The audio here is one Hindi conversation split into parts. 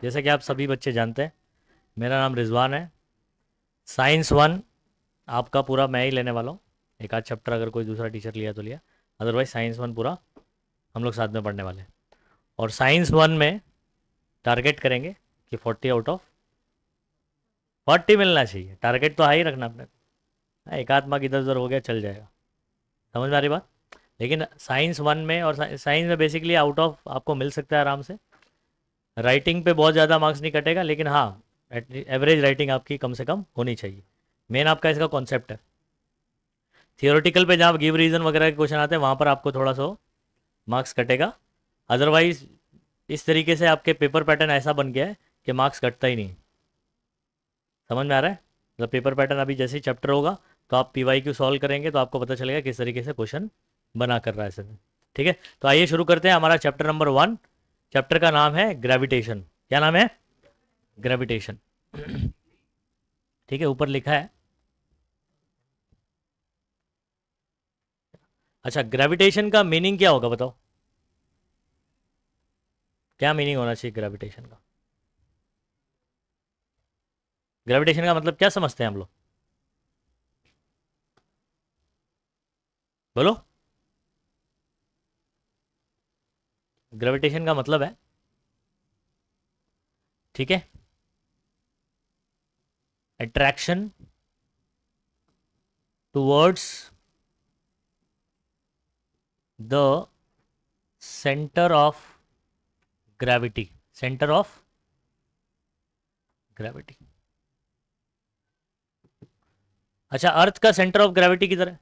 जैसे कि आप सभी बच्चे जानते हैं, मेरा नाम रिजवान है। साइंस वन आपका पूरा मैं ही लेने वाला हूँ। एक आध चैप्टर अगर कोई दूसरा टीचर लिया तो लिया, अदरवाइज साइंस वन पूरा हम लोग साथ में पढ़ने वाले हैं। और साइंस वन में टारगेट करेंगे कि 40 मिलना चाहिए। टारगेट तो हाई रखना अपने। हाँ, एक आध मार्क इधर उधर हो गया चल जाएगा। समझ में आ रही बात? लेकिन साइंस वन में और साइंस में बेसिकली आउट ऑफ आपको मिल सकता है आराम से। राइटिंग पे बहुत ज़्यादा मार्क्स नहीं कटेगा, लेकिन हाँ, एवरेज राइटिंग आपकी कम से कम होनी चाहिए। मेन आपका इसका कॉन्सेप्ट है। थियोरेटिकल पे जहाँ गिव रीज़न वगैरह के क्वेश्चन आते हैं वहाँ पर आपको थोड़ा सा मार्क्स कटेगा। अदरवाइज इस तरीके से आपके पेपर पैटर्न ऐसा बन गया है कि मार्क्स कटता ही नहीं। समझ में आ रहा है? मतलब पेपर पैटर्न अभी जैसे ही चैप्टर होगा तो आप पी क्यू सॉल्व करेंगे तो आपको पता चलेगा किस तरीके से क्वेश्चन बना कर रहा है सर। ठीक है, तो आइए शुरू करते हैं हमारा चैप्टर नंबर वन। चैप्टर का नाम है ग्रेविटेशन। क्या नाम है? ग्रेविटेशन। ठीक है, ऊपर लिखा है। अच्छा, ग्रेविटेशन का मीनिंग क्या होगा बताओ? क्या मीनिंग होना चाहिए ग्रेविटेशन का? ग्रेविटेशन का मतलब क्या समझते हैं हम लोग? बोलो। ग्रेविटेशन का मतलब है, ठीक है, attraction towards the centre of gravity. Centre of gravity. अच्छा, अर्थ का सेंटर ऑफ ग्रेविटी किधर है?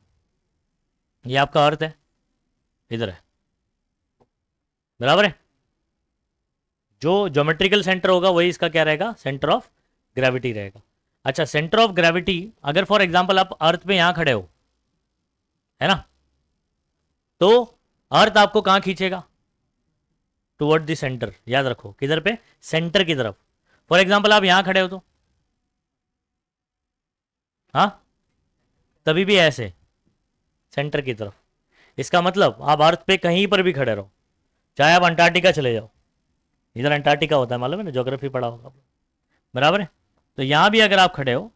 ये आपका अर्थ है, इधर है। बराबर है। जो ज्योमेट्रिकल सेंटर होगा वही इसका क्या रहेगा? सेंटर ऑफ ग्रेविटी रहेगा। अच्छा, सेंटर ऑफ ग्रेविटी, अगर फॉर एग्जांपल आप अर्थ पे यहां खड़े हो, है ना, तो अर्थ आपको कहां खींचेगा? Toward the centre. याद रखो, किधर पे? सेंटर की तरफ। फॉर एग्जांपल आप यहां खड़े हो तो, हाँ, तभी भी ऐसे सेंटर की तरफ। इसका मतलब आप अर्थ पे कहीं पर भी खड़े रहो, चाहे आप अंटार्कटिका चले जाओ, इधर अंटार्कटिका होता है, मालूम है ना, ज्योग्राफी पढ़ा होगा। बराबर है। तो यहां भी अगर आप खड़े हो,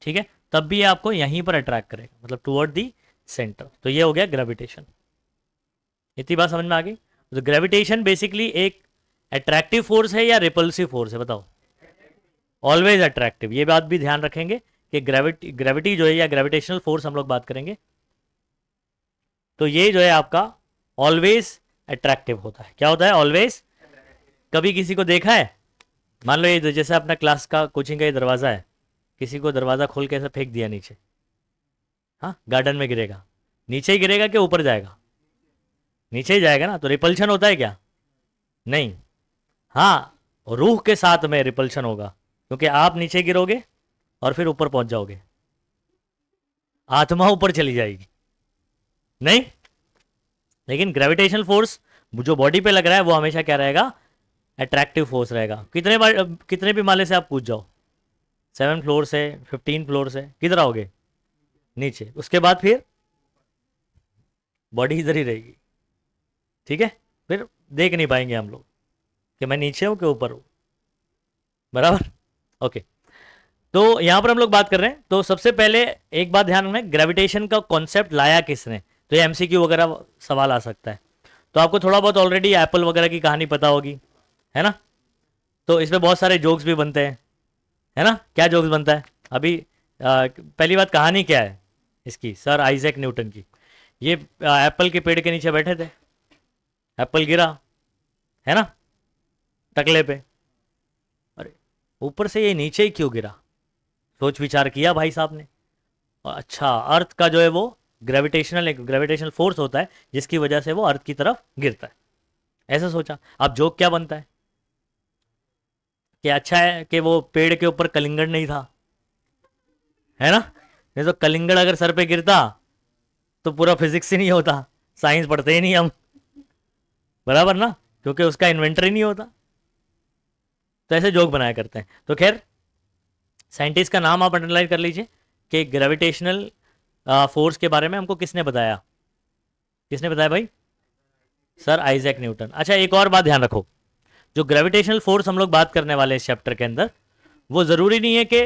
ठीक है, तब भी ये आपको यहीं पर अट्रैक्ट करेगा, मतलब टुवर्ड दी सेंटर। तो ये हो गया ग्रेविटेशन। इतनी बात समझ में आ गई? तो ग्रेविटेशन बेसिकली एक अट्रैक्टिव फोर्स है या रिपल्सिव फोर्स है बताओ? Always attractive. ये बात भी ध्यान रखेंगे कि ग्रेविटी ग्रेविटी जो है या ग्रेविटेशनल फोर्स हम लोग बात करेंगे, तो ये जो है आपका ऑलवेज अट्रैक्टिव होता है। क्या होता है? ऑलवेज। कभी किसी को देखा है, मान लो ये जैसे अपना क्लास का कोचिंग का ये दरवाज़ा है, किसी को दरवाज़ा खोल के ऐसा फेंक दिया नीचे, हाँ, गार्डन में गिरेगा, नीचे ही गिरेगा कि ऊपर जाएगा? नीचे ही जाएगा ना, तो रिपल्शन होता है क्या? नहीं। हाँ, रूह के साथ में रिपल्शन होगा, क्योंकि आप नीचे गिरोगे और फिर ऊपर पहुंच जाओगे, आत्मा ऊपर चली जाएगी। नहीं। लेकिन ग्रेविटेशनल फोर्स जो बॉडी पे लग रहा है वो हमेशा क्या रहेगा? अट्रैक्टिव फोर्स रहेगा। कितने बार, कितने भी माले से आप कूद जाओ, 7 फ्लोर से, 15 फ्लोर से, किधर आओगे? नीचे। उसके बाद फिर बॉडी इधर ही रहेगी। ठीक है, फिर देख नहीं पाएंगे हम लोग कि मैं नीचे हूं कि ऊपर हूं। बराबर? ओके। तो यहां पर हम लोग बात कर रहे हैं, तो सबसे पहले एक बात ध्यान रखना, ग्रेविटेशन का कॉन्सेप्ट लाया किसने? तो ये एमसीक्यू वगैरह सवाल आ सकता है। तो आपको थोड़ा बहुत ऑलरेडी एप्पल वगैरह की कहानी पता होगी, है ना? तो इसमें बहुत सारे जोक्स भी बनते हैं, है ना? क्या जोक्स बनता है अभी? पहली बात, कहानी क्या है इसकी? सर आइजैक न्यूटन की। ये एप्पल के पेड़ के नीचे बैठे थे, एप्पल गिरा, है ना, टकले पे। अरे, ऊपर से ये नीचे ही क्यों गिरा? सोच विचार किया भाई साहब ने, और अच्छा, अर्थ का जो है वो ग्रेविटेशनल फोर्स होता है जिसकी वजह से वो अर्थ की तरफ गिरता है। ऐसा सोचा। अब जोक क्या बनता है कि अच्छा है कि वो पेड़ के ऊपर कलिंगड़ नहीं था, है ना? नहीं तो कलिंगड़ अगर सर पे गिरता तो पूरा फिजिक्स ही नहीं होता, साइंस पढ़ते ही नहीं हम। बराबर ना, क्योंकि उसका इन्वेंटर ही नहीं होता। तो ऐसे जोक बनाया करते हैं। तो खैर, साइंटिस्ट का नाम आप अंडरलाइन कर लीजिए कि ग्रेविटेशनल फोर्स के बारे में हमको किसने बताया? किसने बताया भाई? Sir Isaac Newton. अच्छा, एक और बात ध्यान रखो, जो ग्रेविटेशनल फोर्स हम लोग बात करने वाले हैं इस चैप्टर के अंदर, वो जरूरी नहीं है कि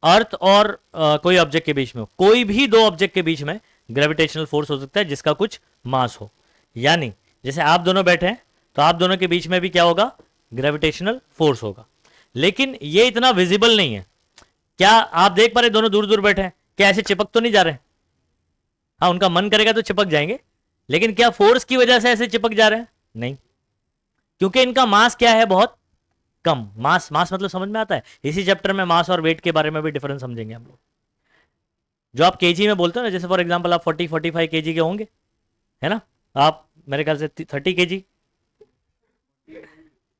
अर्थ और कोई ऑब्जेक्ट के बीच में हो, कोई भी दो ऑब्जेक्ट के बीच में ग्रेविटेशनल फोर्स हो सकता है जिसका कुछ मास हो। यानी जैसे आप दोनों बैठे हैं तो आप दोनों के बीच में भी क्या होगा, ग्रेविटेशनल फोर्स होगा, लेकिन ये इतना विजिबल नहीं है। क्या आप देख पा रहे दोनों दूर दूर बैठे हैं, क्या ऐसे चिपक तो नहीं जा रहे? हाँ, उनका मन करेगा तो चिपक जाएंगे, लेकिन क्या फोर्स की वजह से ऐसे चिपक जा रहे हैं? नहीं, क्योंकि इनका मास क्या है, बहुत कम। मास, मास मतलब समझ में आता है? इसी चैप्टर में मास और वेट के बारे में भी डिफरेंस समझेंगे हम लोग। जो आप केजी में बोलते हो ना, जैसे फॉर एग्जांपल आप 40-45 केजी के होंगे, है ना, आप मेरे ख्याल से 30 केजी,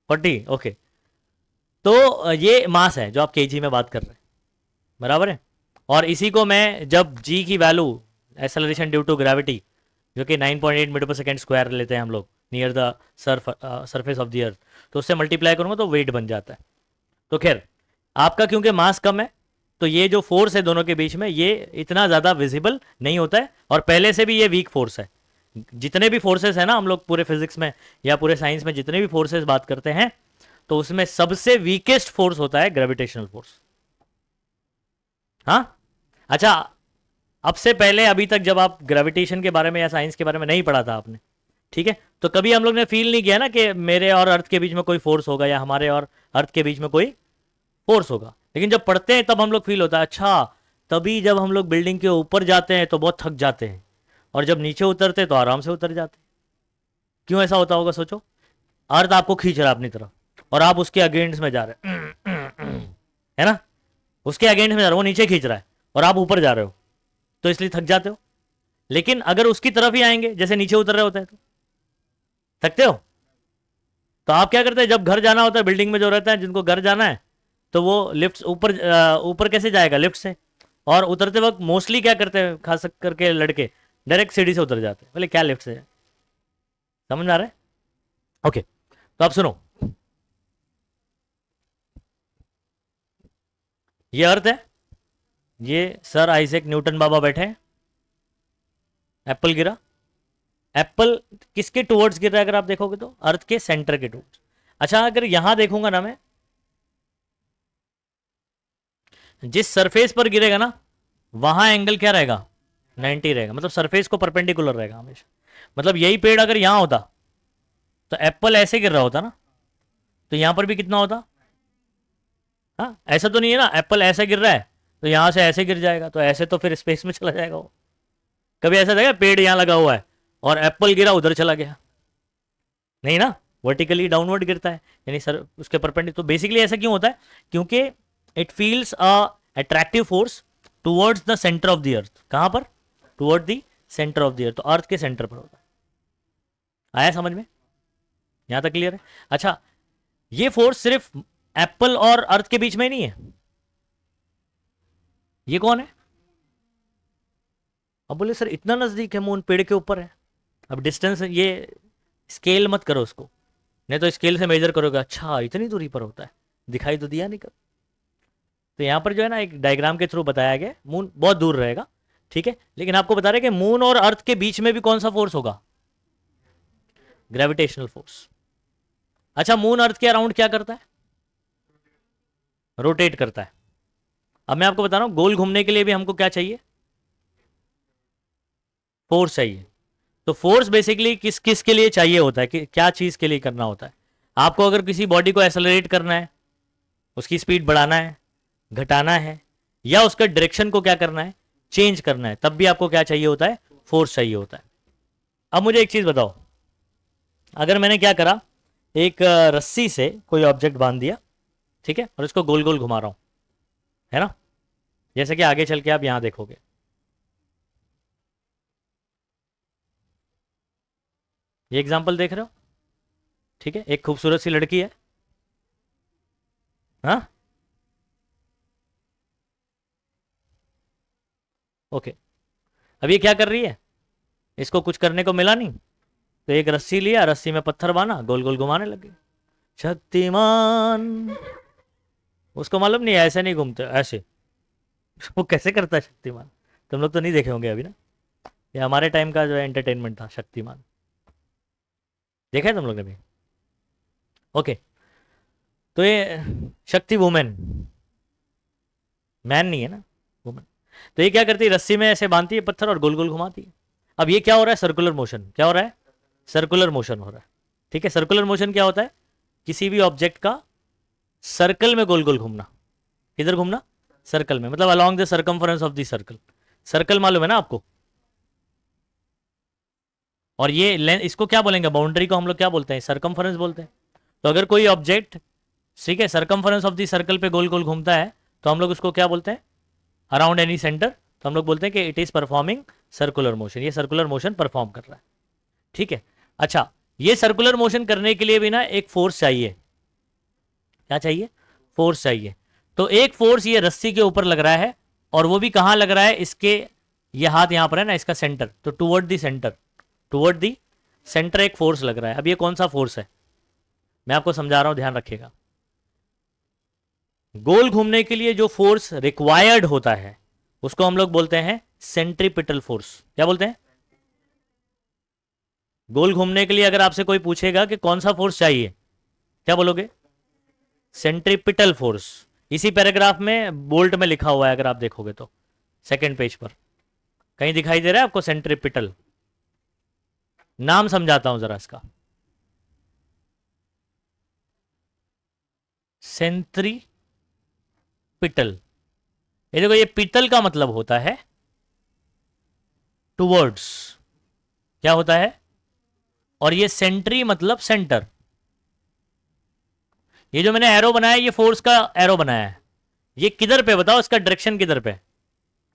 40, ओके। तो ये मास है जो आप केजी में बात कर रहे हैं, बराबर है। और इसी को मैं जब जी की value, acceleration due to gravity, जो कि 9.8 मीटर पर सेकेंड स्क्वायर लेते हैं हम लोग near the surface of the earth, तो उससे मल्टीप्लाई करूंगा तो वेट बन जाता है। तो खैर, आपका क्योंकि मास कम है तो ये जो फोर्स है दोनों के बीच में, ये इतना ज़्यादा विजिबल नहीं होता है, और पहले से भी ये वीक फोर्स है। जितने भी फोर्सेस है ना, हम लोग पूरे फिजिक्स में या पूरे साइंस में जितने भी फोर्सेस बात करते हैं, तो उसमें सबसे वीकेस्ट फोर्स होता है ग्रेविटेशनल फोर्स। हाँ, अच्छा, अब से पहले अभी तक जब आप ग्रेविटेशन के बारे में या साइंस के बारे में नहीं पढ़ा था आपने, ठीक है, तो कभी हम लोग ने फील नहीं किया ना कि मेरे और अर्थ के बीच में कोई फोर्स होगा या हमारे और अर्थ के बीच में कोई फोर्स होगा। लेकिन जब पढ़ते हैं तब हम लोग फील होता है, अच्छा, तभी जब हम लोग बिल्डिंग के ऊपर जाते हैं तो बहुत थक जाते हैं, और जब नीचे उतरते हैं तो आराम से उतर जाते हैं। क्यों ऐसा होता होगा सोचो? अर्थ आपको खींच रहा है अपनी तरफ, और आप उसके अगेंस्ट में जा रहे हैं, है ना, उसके अगेंस्ट में जा रहे हो, वो नीचे खींच रहा है और आप ऊपर जा रहे हो, तो इसलिए थक जाते हो। लेकिन अगर उसकी तरफ ही आएंगे जैसे नीचे उतर रहे होते हैं तो थकते हो? तो आप क्या करते हैं, जब घर जाना होता है, बिल्डिंग में जो रहता है जिनको घर जाना है, तो वो लिफ्ट ऊपर ऊपर कैसे जाएगा? लिफ्ट से। और उतरते वक्त मोस्टली क्या करते हैं, खास करके लड़के, डायरेक्ट सीढ़ी से उतर जाते हैं। बोले क्या लिफ्ट से? समझ में आ रहा है? ओके, तो आप सुनो, ये अर्थ है, ये सर आइजैक न्यूटन बाबा बैठे हैं, एप्पल गिरा। एप्पल किसके टुवर्ड्स गिर रहा है? अगर आप देखोगे तो अर्थ के सेंटर के टुवर्ड्स। अच्छा, अगर यहां देखूंगा ना मैं, जिस सरफेस पर गिरेगा ना, वहां एंगल क्या रहेगा? 90 रहेगा, मतलब सरफेस को परपेंडिकुलर रहेगा हमेशा। मतलब यही पेड़ अगर यहां होता तो एप्पल ऐसे गिर रहा होता ना, तो यहां पर भी कितना होता? हाँ, ऐसा तो नहीं है ना, एप्पल ऐसे गिर रहा है तो यहां से ऐसे गिर जाएगा, तो ऐसे तो फिर स्पेस में चला जाएगा वो। कभी ऐसा देखा पेड़ यहां लगा हुआ है और एप्पल गिरा उधर चला गया? नहीं ना, वर्टिकली डाउनवर्ड गिरता है, यानी सर उसके परपेंडिकुलर। तो बेसिकली ऐसा क्यों होता है? क्योंकि it feels a attractive force towards the centre of the earth. कहां पर? Toward the centre of the earth, तो अर्थ के सेंटर पर होता है। आया समझ में? यहां तक क्लियर है? अच्छा, ये फोर्स सिर्फ एप्पल और अर्थ के बीच में ही नहीं है। ये कौन है? अब बोले सर इतना नजदीक है, मून पेड़ के ऊपर है। अब डिस्टेंस, ये स्केल मत करो उसको, नहीं तो स्केल से मेजर करोगे, अच्छा इतनी दूरी पर होता है, दिखाई तो दिया नहीं कब। तो यहां पर जो है ना, एक डायग्राम के थ्रू बताया गया, मून बहुत दूर रहेगा, ठीक है, लेकिन आपको बता रहे कि मून और अर्थ के बीच में भी कौन सा फोर्स होगा? Gravitational force. अच्छा, मून अर्थ के अराउंड क्या करता है? रोटेट करता है। अब मैं आपको बता रहा हूं, गोल घूमने के लिए भी हमको क्या चाहिए? फोर्स चाहिए। तो फोर्स बेसिकली किस किस के लिए चाहिए होता है, कि क्या चीज के लिए करना होता है? आपको अगर किसी बॉडी को एक्सेलरेट करना है, उसकी स्पीड बढ़ाना है, घटाना है, या उसका डायरेक्शन को क्या करना है, चेंज करना है, तब भी आपको क्या चाहिए होता है? फोर्स चाहिए होता है। अब मुझे एक चीज बताओ, अगर मैंने क्या करा, एक रस्सी से कोई ऑब्जेक्ट बांध दिया, ठीक है, और इसको गोल गोल घुमा रहा हूं, है ना, जैसे कि आगे चल के आप यहां देखोगे, ये एग्जांपल देख रहे हो, ठीक है, एक खूबसूरत सी लड़की है, हाँ, ओके। अब ये क्या कर रही है? इसको कुछ करने को मिला नहीं, तो एक रस्सी लिया, रस्सी में पत्थर बांधा, गोल गोल घुमाने लगी। शक्तिमान। उसको मालूम नहीं ऐसे नहीं घूमते, ऐसे। वो कैसे करता है शक्तिमान? तुम लोग तो नहीं देखे होंगे अभी ना, ये हमारे टाइम का जो है एंटरटेनमेंट था शक्तिमान, देखा है तुम लोग ने भी? ओके, तो ये शक्ति वुमेन, मैन नहीं है ना, वुमेन। तो ये क्या करती है, रस्सी में ऐसे बांधती है पत्थर और गोल गोल घुमाती है। अब ये क्या हो रहा है, सर्कुलर मोशन। क्या हो रहा है, सर्कुलर मोशन हो रहा है। ठीक है, सर्कुलर मोशन क्या होता है, किसी भी ऑब्जेक्ट का सर्कल में गोल गोल घूमना। किधर घूमना, सर्कल में, मतलब along the circumference of the circle. Circle मालूम है ना आपको। और ये लेंथ, इसको क्या बोलेंगे, बाउंड्री को हम लोग क्या बोलते हैं, सर्कमफरेंस बोलते हैं। तो अगर कोई ऑब्जेक्ट, ठीक है, सर्कमफरेंस ऑफ द सर्कल पे गोल गोल घूमता है तो हम लोग उसको क्या बोलते हैं, अराउंड एनी सेंटर, तो हम लोग बोलते हैं कि it is performing circular motion, ये सर्कुलर मोशन परफॉर्म कर रहा है। ठीक है। अच्छा, ये सर्कुलर मोशन करने के लिए भी ना एक फोर्स चाहिए। क्या चाहिए, फोर्स चाहिए। तो एक फोर्स ये रस्सी के ऊपर लग रहा है, और वो भी कहां लग रहा है, इसके, ये हाथ यहां पर है ना, इसका सेंटर, तो toward the centre, toward the centre एक फोर्स लग रहा है। अब ये कौन सा फोर्स है, मैं आपको समझा रहा हूं, ध्यान रखिएगा। गोल घूमने के लिए जो फोर्स रिक्वायर्ड होता है उसको हम लोग बोलते हैं सेंट्रीपिटल फोर्स। क्या बोलते हैं, गोल घूमने के लिए अगर आपसे कोई पूछेगा कि कौन सा फोर्स चाहिए, क्या बोलोगे, सेंट्रीपिटल फोर्स। इसी पैराग्राफ में बोल्ट में लिखा हुआ है, अगर आप देखोगे तो सेकंड पेज पर कहीं दिखाई दे रहा है आपको सेंट्रीपिटल। नाम समझाता हूं जरा इसका, सेंट्रीपिटल। ये देखो, ये पिटल का मतलब होता है टुवर्ड्स, क्या होता है, और ये सेंट्री मतलब सेंटर। ये जो मैंने एरो बनाया, ये फोर्स का एरो बनाया है, ये किधर पे बताओ, इसका डायरेक्शन किधर पे,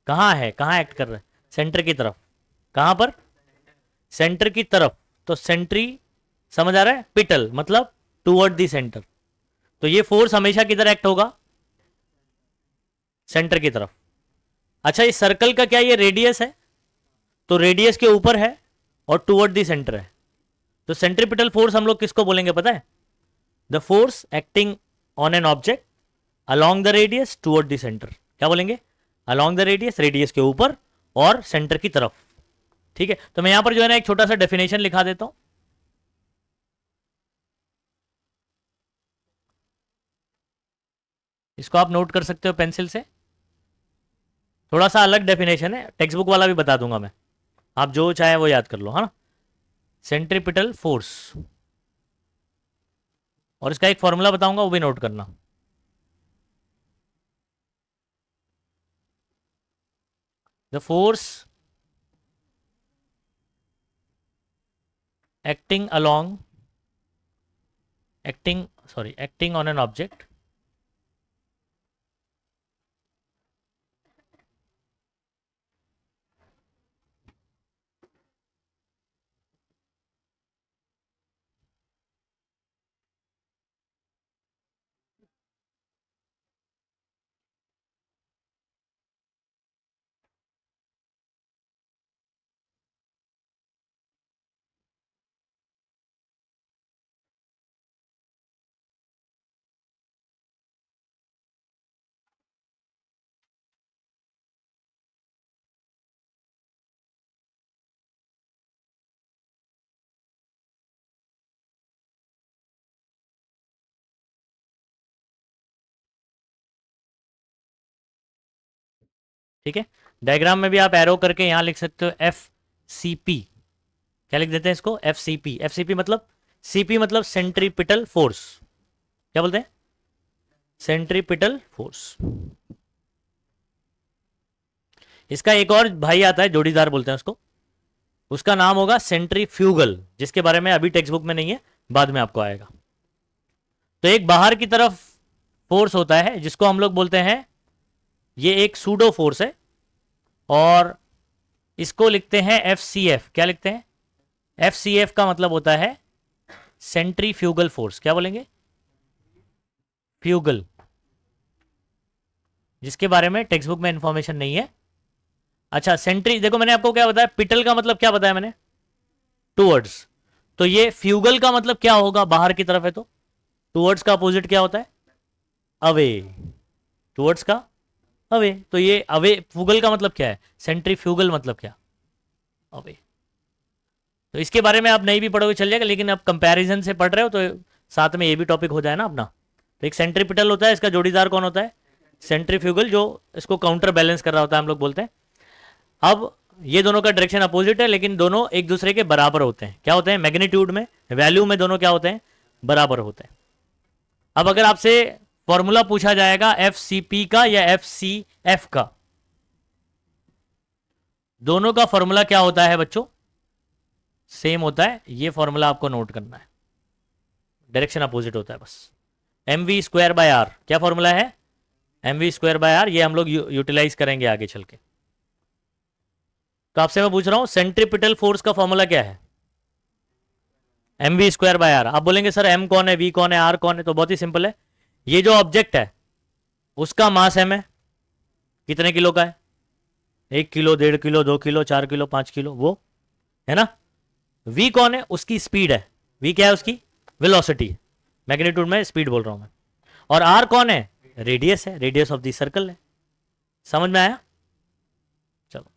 कहां है, कहां एक्ट कर रहा है, सेंटर की तरफ। कहां पर, सेंटर की तरफ। तो सेंट्री, समझ आ रहा है, पिटल मतलब टुवर्ड दी सेंटर। तो ये फोर्स हमेशा किधर एक्ट होगा, सेंटर की तरफ। अच्छा, इस सर्कल का क्या ये रेडियस है, तो रेडियस के ऊपर है और टुवर्ड दी सेंटर है। तो सेंट्रीपिटल फोर्स हम लोग किसको बोलेंगे पता है, the force acting on an object along the radius toward the centre. क्या बोलेंगे, अलोंग द रेडियस, रेडियस के ऊपर और सेंटर की तरफ। ठीक है, तो मैं यहां पर जो है ना एक छोटा सा डेफिनेशन लिखा देता हूं। इसको आप नोट कर सकते हो पेंसिल से। थोड़ा सा अलग डेफिनेशन है, टेक्स्ट बुक वाला भी बता दूंगा मैं, आप जो चाहे वो याद कर लो, है ना। सेंट्रीपिटल फोर्स, और इसका एक फॉर्मूला बताऊंगा, वो भी नोट करना। The force acting along acting on an object ठीक है, डायग्राम में भी आप एरो करके यहां लिख सकते हो एफ सी पी। क्या लिख देते हैं इसको, F C P. F C P मतलब, सीपी मतलब सेंट्रीपिटल फोर्स। क्या बोलते हैं, सेंट्रीपिटल फोर्स। इसका एक और भाई आता है, जोड़ीदार बोलते हैं उसको, उसका नाम होगा सेंट्रीफ्यूगल, जिसके बारे में अभी टेक्स्ट बुक में नहीं है, बाद में आपको आएगा। तो एक बाहर की तरफ फोर्स होता है जिसको हम लोग बोलते हैं, ये एक सूडो फोर्स है, और इसको लिखते हैं एफ सी एफ। क्या लिखते हैं, एफ सी एफ का मतलब होता है सेंट्रीफ्यूगल फोर्स। क्या बोलेंगे, फ्यूगल, जिसके बारे में टेक्स्ट बुक में इंफॉर्मेशन नहीं है। अच्छा, सेंट्री, देखो मैंने आपको क्या बताया, पिटल का मतलब क्या बताया मैंने, टूवर्ड्स। तो ये फ्यूगल का मतलब क्या होगा, बाहर की तरफ है, तो टूवर्ड्स का अपोजिट क्या होता है, अवे। टूवर्ड्स का अवे, तो ये अवे, फ्यूगल का मतलब क्या है, सेंट्रीफ्यूगल मतलब क्या, अवे। तो इसके बारे में आप नहीं भी पढ़ोगे चल जाएगा, लेकिन आप कंपैरिजन से पढ़ रहे हो तो साथ में ये भी टॉपिक हो जाए ना अपना। तो एक सेंट्रीपिटल होता है, इसका जोड़ीदार कौन होता है? सेंट्रीफ्यूगल, जो इसको काउंटर बैलेंस कर रहा होता है, हम लोग बोलते हैं। अब ये दोनों का डायरेक्शन अपोजिट है, लेकिन दोनों एक दूसरे के बराबर होते हैं। क्या होते हैं? मैग्नीट्यूड में, वैल्यू में दोनों क्या होते हैं? बराबर होते हैं। अब अगर आपसे फॉर्मूला पूछा जाएगा एफ सी पी का या एफ सी एफ का, दोनों का फॉर्मूला क्या होता है बच्चों? सेम होता है। ये फॉर्मूला आपको नोट करना है, डायरेक्शन अपोजिट होता है बस। M V square by R, क्या फॉर्मूला है? M V square by R. ये हम लोग यूटिलाइज करेंगे आगे चल के। तो आपसे मैं पूछ रहा हूं सेंट्रीपिटल फोर्स का फॉर्मूला क्या है? M V square by R. आप बोलेंगे सर एम कौन है, वी कौन है, आर कौन है? तो बहुत ही सिंपल है, ये जो ऑब्जेक्ट है उसका मास एम है, कितने किलो का है? 1 kilo, 1.5 kilo, 2 kilo, 4 kilo, 5 kilo, वो है ना। वी कौन है? उसकी स्पीड है। वी क्या है? उसकी वेलोसिटी। मैग्नीट्यूड में स्पीड बोल रहा हूं मैं। और आर कौन है? रेडियस है, रेडियस ऑफ द सर्कल है। समझ में आया? चलो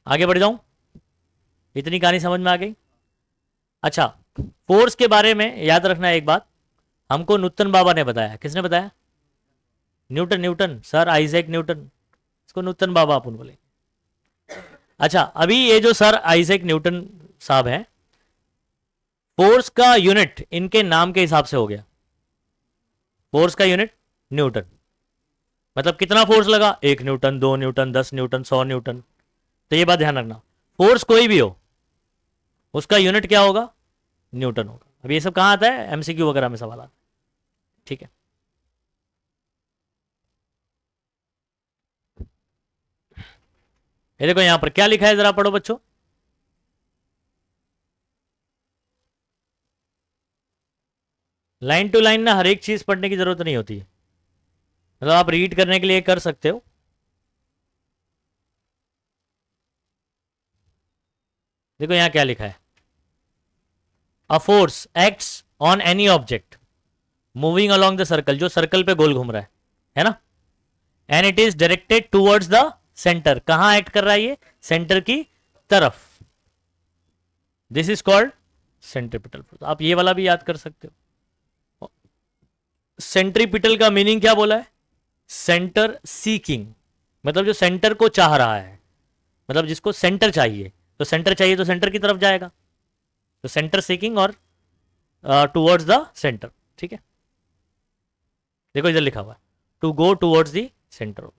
आगे बढ़ जाऊं, इतनी कहानी समझ में आ गई। अच्छा, फोर्स के बारे में याद रखना एक बात, हमको न्यूटन बाबा ने बताया। किसने बताया? Newton. Newton sir Isaac Newton, इसको न्यूटन बाबा अपन बोले। अच्छा, अभी ये जो सर आइजैक न्यूटन साहब हैं, फोर्स का यूनिट इनके नाम के हिसाब से हो गया। फोर्स का यूनिट न्यूटन, मतलब कितना फोर्स लगा? 1 न्यूटन, 2 न्यूटन, 10 न्यूटन, 100 न्यूटन। तो ये बात ध्यान रखना, फोर्स कोई भी हो उसका यूनिट क्या होगा? न्यूटन होगा। अब ये सब कहां आता है? एमसीक्यू वगैरह में सवाल आता है, ठीक है। ये देखो यहां पर क्या लिखा है, जरा पढ़ो बच्चों। लाइन टू लाइन ना हर एक चीज पढ़ने की जरूरत नहीं होती है, मतलब आप रीड करने के लिए कर सकते हो। देखो यहां क्या लिखा है, a force acts on any object moving along the circle, जो सर्कल पे गोल घूम रहा है ना, and it is directed towards the centre. कहां एक्ट कर रहा है ये? सेंटर की तरफ। This is called centripetal force. आप ये वाला भी याद कर सकते हो। सेंट्रीपिटल का मीनिंग क्या बोला है? सेंटर सीकिंग, मतलब जो सेंटर को चाह रहा है, मतलब जिसको सेंटर चाहिए। तो सेंटर चाहिए तो सेंटर की तरफ जाएगा, तो सेंटर सीकिंग और टूवर्ड्स द सेंटर, ठीक है। देखो इधर लिखा हुआ है to go towards the centre.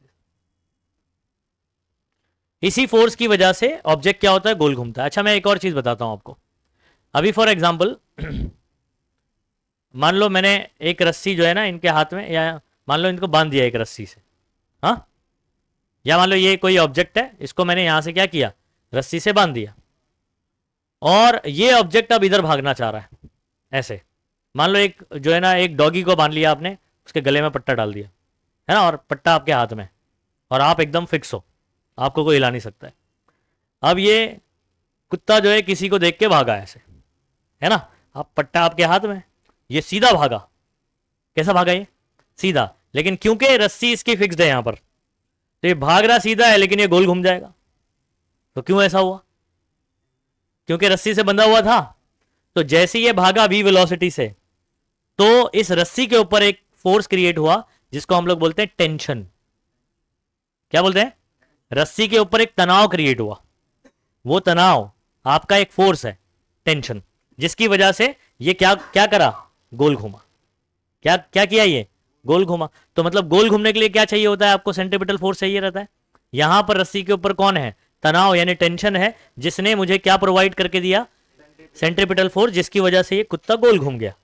इसी फोर्स की वजह से ऑब्जेक्ट क्या होता है? गोल घूमता है। अच्छा, मैं एक और चीज बताता हूं आपको। अभी फॉर एग्जाम्पल मान लो मैंने एक रस्सी जो है ना इनके हाथ में, या मान लो इनको बांध दिया एक रस्सी से, हाँ, या मान लो ये कोई ऑब्जेक्ट है, इसको मैंने यहां से क्या किया? रस्सी से बांध दिया, और ये ऑब्जेक्ट अब इधर भागना चाह रहा है ऐसे। मान लो एक जो है ना, एक डॉगी को बांध लिया आपने, उसके गले में पट्टा डाल दिया है ना, और पट्टा आपके हाथ में, और आप एकदम फिक्स हो, आपको कोई हिला नहीं सकता है। अब ये कुत्ता जो है किसी को देख के भागा ऐसे, है ना, आप पट्टा आपके हाथ में, ये सीधा भागा। कैसा भागा? ये सीधा, लेकिन क्योंकि रस्सी इसकी फिक्स्ड है यहां पर, तो ये भाग रहा सीधा है, लेकिन ये गोल घूम जाएगा। तो क्यों ऐसा हुआ? क्योंकि रस्सी से बंधा हुआ था। तो जैसे ये भागा v वेलोसिटी से, तो इस रस्सी के ऊपर एक फोर्स क्रिएट हुआ, जिसको हम लोग बोलते हैं टेंशन। क्या बोलते हैं? रस्सी के ऊपर एक तनाव क्रिएट हुआ। वो तनाव आपका एक फोर्स है, टेंशन, जिसकी वजह से ये क्या क्या करा? गोल घूमा। क्या क्या किया? ये गोल घूमा। तो मतलब गोल घूमने के लिए क्या चाहिए होता है आपको? सेंट्रीपिटल फोर्स चाहिए रहता है। यहां पर रस्सी के ऊपर कौन है? तनाव, यानी टेंशन है, जिसने मुझे क्या प्रोवाइड करके दिया? सेंट्रीपिटल फोर्स, जिसकी वजह से ये कुत्ता गोल घूम गया।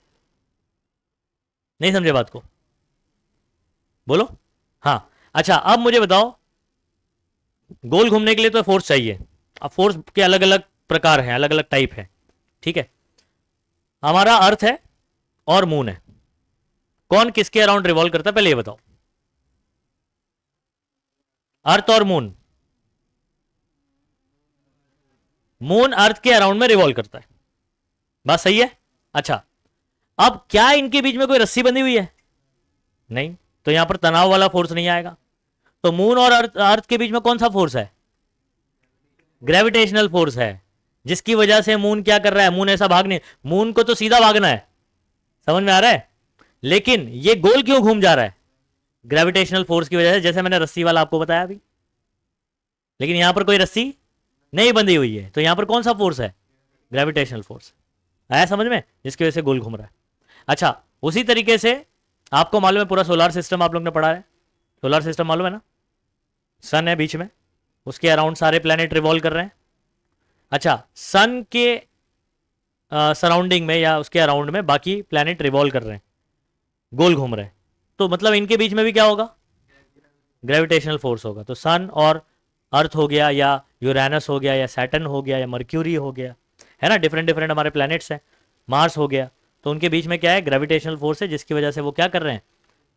नहीं समझे बात को? बोलो। हाँ, अच्छा, अब मुझे बताओ, गोल घूमने के लिए तो फोर्स चाहिए। अब फोर्स के अलग अलग प्रकार हैं, अलग अलग टाइप है, ठीक है। हमारा अर्थ है और मून है, कौन किसके अराउंड रिवॉल्व करता है? पहले ये बताओ। अर्थ और मून, मून अर्थ के अराउंड में रिवॉल्व करता है, बात सही है। अच्छा, अब क्या इनके बीच में कोई रस्सी बंधी हुई है? नहीं, तो यहां पर तनाव वाला फोर्स नहीं आएगा। तो मून और अर्थ के बीच में कौन सा फोर्स है? ग्रेविटेशनल फोर्स है, जिसकी वजह से मून क्या कर रहा है? मून ऐसा भागने, मून को तो सीधा भागना है, समझ में आ रहा है? लेकिन ये गोल क्यों घूम जा रहा है? ग्रेविटेशनल फोर्स की वजह से, जैसे मैंने रस्सी वाला आपको बताया अभी। लेकिन यहां पर कोई रस्सी नहीं बंधी हुई है, तो यहां पर कौन सा फोर्स है? Gravitational force. आया समझ में? जिसकी वजह से गोल घूम रहा है। अच्छा, उसी तरीके से आपको मालूम है पूरा सोलर सिस्टम आप लोग ने पढ़ा है। सोलर सिस्टम मालूम है ना? सन है बीच में, उसके अराउंड सारे प्लेनेट रिवॉल्व कर रहे हैं। अच्छा, सन के सराउंडिंग में या उसके अराउंड में बाकी प्लेनेट रिवॉल्व कर रहे हैं, गोल घूम रहे हैं। तो मतलब इनके बीच में भी क्या होगा? ग्रेविटेशनल फोर्स होगा। तो सन और अर्थ हो गया, या यूरेनस हो गया, या सैटर्न हो गया, या मर्क्यूरी हो गया, है ना, डिफरेंट डिफरेंट हमारे प्लैनेट्स हैं। मार्स हो गया, तो उनके बीच में क्या है? ग्रेविटेशनल फोर्स है, जिसकी वजह से वो क्या कर रहे हैं?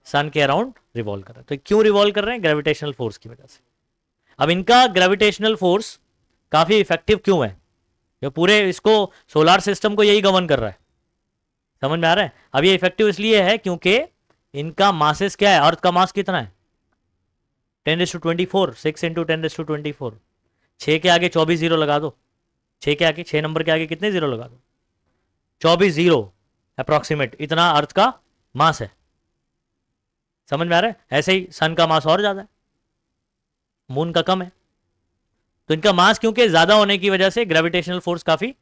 सन के अराउंड रिवॉल्व कर रहे हैं। तो क्यों रिवॉल्व कर रहे हैं? ग्रेविटेशनल फोर्स की वजह से। अब इनका ग्रेविटेशनल फोर्स काफी इफेक्टिव क्यों है? जो पूरे इसको सोलार सिस्टम को यही गवर्न कर रहा है। समझ में आ रहा है? अब ये इफेक्टिव इसलिए है क्योंकि इनका मासेस क्या है? अर्थ का मास कितना है? 10⁻²4, 6 × 10⁻²4। 6 के आगे 24 जीरो लगा दो। 6 के आगे, 6 नंबर के आगे कितने जीरो लगा दो? 24 जीरो अप्रोक्सीमेट, इतना अर्थ का मास है। समझ में आ रहा है? ऐसे ही सन का मास और ज्यादा है, मून का कम है। तो इनका मास क्योंकि ज्यादा होने की वजह से ग्रेविटेशनल फोर्स काफी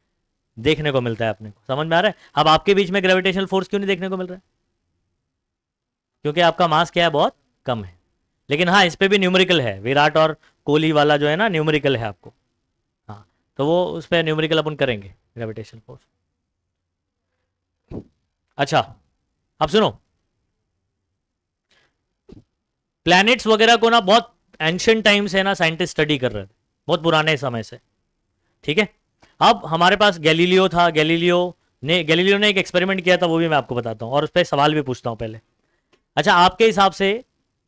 देखने को मिलता है अपने को। समझ में आ रहा है? अब आपके बीच में ग्रेविटेशनल फोर्स क्यों नहीं देखने को मिल रहा है? क्योंकि आपका मास क्या है? बहुत कम है। लेकिन हाँ, इस पे भी न्यूमेरिकल है। विराट और कोहली वाला जो है ना, न्यूमेरिकल है आपको। हाँ, तो वो उस पर न्यूमेरिकल अपन करेंगे, ग्रेविटेशनल फोर्स। अच्छा, अब सुनो, प्लैनेट्स वगैरह को ना बहुत एंशियंट टाइम से ना साइंटिस्ट स्टडी कर रहे थे, बहुत पुराने समय से। ठीक है, अब हमारे पास गैलीलियो था। गैलीलियो ने एक एक्सपेरिमेंट किया था, वो भी मैं आपको बताता हूँ, और उस पर सवाल भी पूछता हूँ पहले। अच्छा, आपके हिसाब से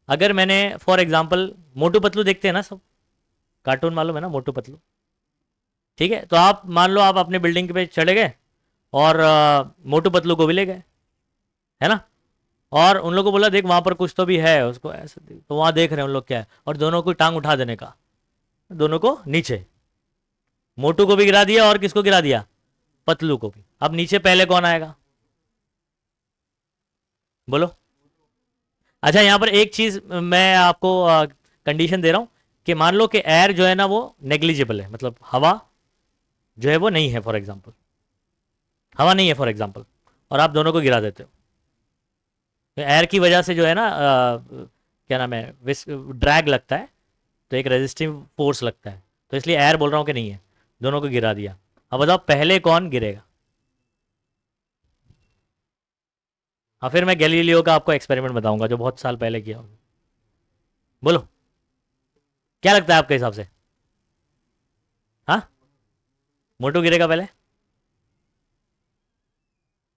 अगर मैंने फॉर एग्जाम्पल, मोटू पतलू देखते हैं ना सब, कार्टून मालूम है ना, मोटू पतलू? ठीक है, तो आप मान लो आप अपनी बिल्डिंग पे चढ़े गए और मोटू पतलू को भी ले गए, है ना, और उन लोगों को बोला देख वहां पर कुछ तो भी है, उसको ऐसे तो वहां देख रहे हैं उन लोग क्या है, और दोनों को टांग उठा देने का, दोनों को नीचे, मोटू को भी गिरा दिया और किसको गिरा दिया? पतलू को भी। अब नीचे पहले कौन आएगा? बोलो। अच्छा, यहां पर एक चीज मैं आपको कंडीशन दे रहा हूं कि मान लो कि एयर जो है ना वो नेग्लिजिबल है, मतलब हवा जो है वो नहीं है, फॉर एग्जाम्पल हवा नहीं है फॉर एग्जाम्पल, और आप दोनों को गिरा देते हो। तो एयर की वजह से जो है ना क्या नाम है, ड्रैग लगता है, तो एक रेजिस्टिव फोर्स लगता है, तो इसलिए एयर बोल रहा हूँ कि नहीं है, दोनों को गिरा दिया। अब बताओ पहले कौन गिरेगा? हाँ, फिर मैं गैलीलियो का आपको एक्सपेरिमेंट बताऊंगा जो बहुत साल पहले किया होगा। बोलो, क्या लगता है आपके हिसाब से? हाँ, मोटू गिरेगा पहले?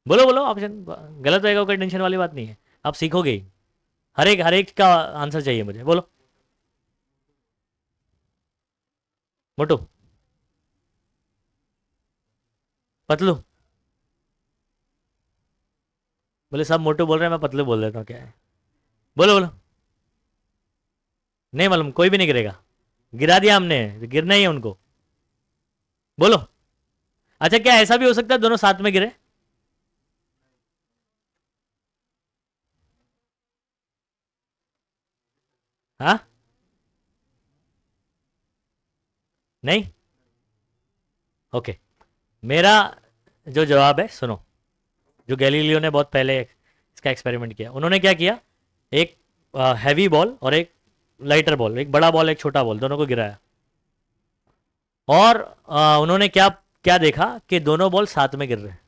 बोलो बोलो, ऑप्शन गलत होएगा कोई टेंशन वाली बात नहीं है, आप सीखोगे ही। हर एक का आंसर चाहिए मुझे, बोलो। मोटू? पतलू? बोले सब मोटू बोल रहे हैं, मैं पतलू बोल देता हूँ, क्या है? बोलो बोलो। नहीं मालूम, कोई भी नहीं गिरेगा? गिरा दिया हमने, गिरना ही है उनको। बोलो। अच्छा, क्या ऐसा भी हो सकता है दोनों साथ में गिरे? हाँ? नहीं? ओके, मेरा जो जवाब है सुनो। जो गैलीलियो ने बहुत पहले इसका एक्सपेरिमेंट किया, उन्होंने क्या किया, एक हैवी बॉल और एक लाइटर बॉल, एक बड़ा बॉल एक छोटा बॉल, दोनों को गिराया, और उन्होंने क्या क्या देखा कि दोनों बॉल साथ में गिर रहे हैं,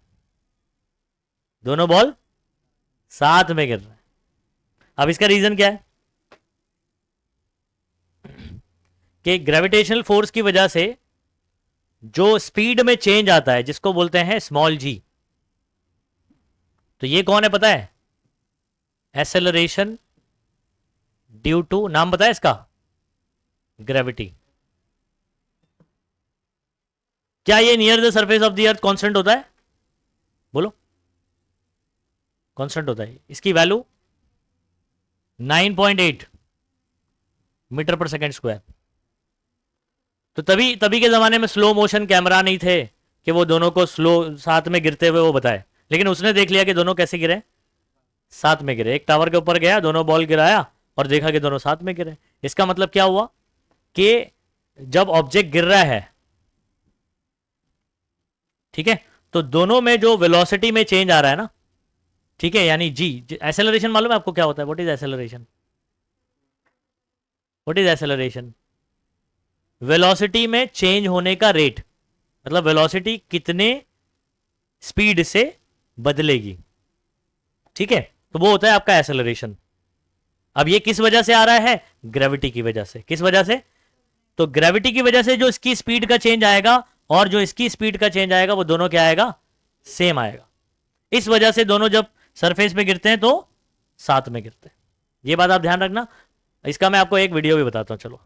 दोनों बॉल साथ में गिर रहे हैं। अब इसका रीजन क्या है? कि ग्रेविटेशनल फोर्स की वजह से जो स्पीड में चेंज आता है, जिसको बोलते हैं स्मॉल जी, तो ये कौन है पता है? एसेलरेशन ड्यू टू, नाम बताया इसका? ग्रेविटी। क्या ये near the surface of the earth constant होता है? बोलो। कांस्टेंट होता है, इसकी वैल्यू 9.8 मीटर पर सेकेंड स्क्वायर। तो तभी तभी के जमाने में स्लो मोशन कैमरा नहीं थे कि वो दोनों को स्लो साथ में गिरते हुए वो बताए, लेकिन उसने देख लिया कि दोनों कैसे गिरे, साथ में गिरे। एक टावर के ऊपर गया, दोनों बॉल गिराया और देखा कि दोनों साथ में गिरे। इसका मतलब क्या हुआ कि जब ऑब्जेक्ट गिर रहा है, ठीक है, तो दोनों में जो वेलोसिटी में चेंज आ रहा है ना, ठीक है, यानी जी, एसेलरेशन मालूम है आपको क्या होता है? What is acceleration? What is acceleration? Velocity में चेंज होने का रेट, मतलब वेलोसिटी कितने स्पीड से बदलेगी, ठीक है, तो वो होता है आपका एसेलरेशन। अब ये किस वजह से आ रहा है? ग्रेविटी की वजह से। किस वजह से? तो ग्रेविटी की वजह से जो इसकी स्पीड का चेंज आएगा और जो इसकी स्पीड का चेंज आएगा वो दोनों क्या आएगा? सेम आएगा। इस वजह से दोनों जब सरफेस पे गिरते हैं तो साथ में गिरते हैं। ये बात आप ध्यान रखना। इसका मैं आपको एक वीडियो भी बताता हूं, चलो।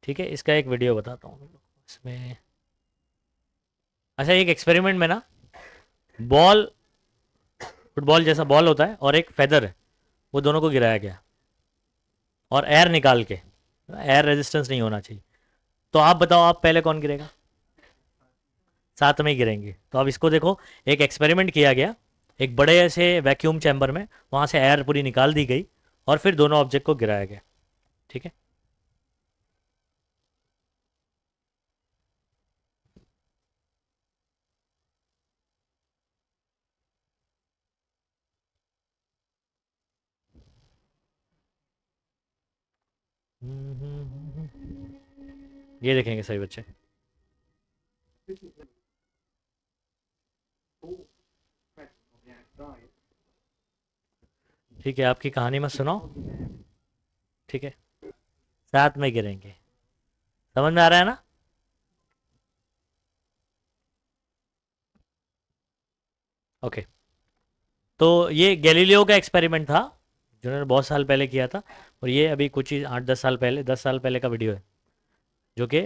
ठीक है, इसका एक वीडियो बताता हूं इसमें। अच्छा, एक एक्सपेरिमेंट में ना, बॉल, फुटबॉल जैसा बॉल होता है और एक फेदर है, वो दोनों को गिराया गया और एयर निकाल के, एयर रेजिस्टेंस नहीं होना चाहिए। तो आप बताओ, आप पहले कौन गिरेगा? साथ में ही गिरेंगे। तो अब इसको देखो, एक एक्सपेरिमेंट किया गया एक बड़े ऐसे वैक्यूम चैम्बर में, वहां से एयर पूरी निकाल दी गई और फिर दोनों ऑब्जेक्ट को गिराया गया, ठीक है। ये देखेंगे सही बच्चे। ठीक है, आपकी कहानी मत सुनाओ, ठीक है, साथ में गिरेंगे। समझ में आ रहा है ना? ओके। तो ये गैलीलियो का एक्सपेरिमेंट था, जिन्होंने बहुत साल पहले किया था, और ये अभी कुछ ही 8-10 साल पहले, 10 साल पहले का वीडियो है, जो कि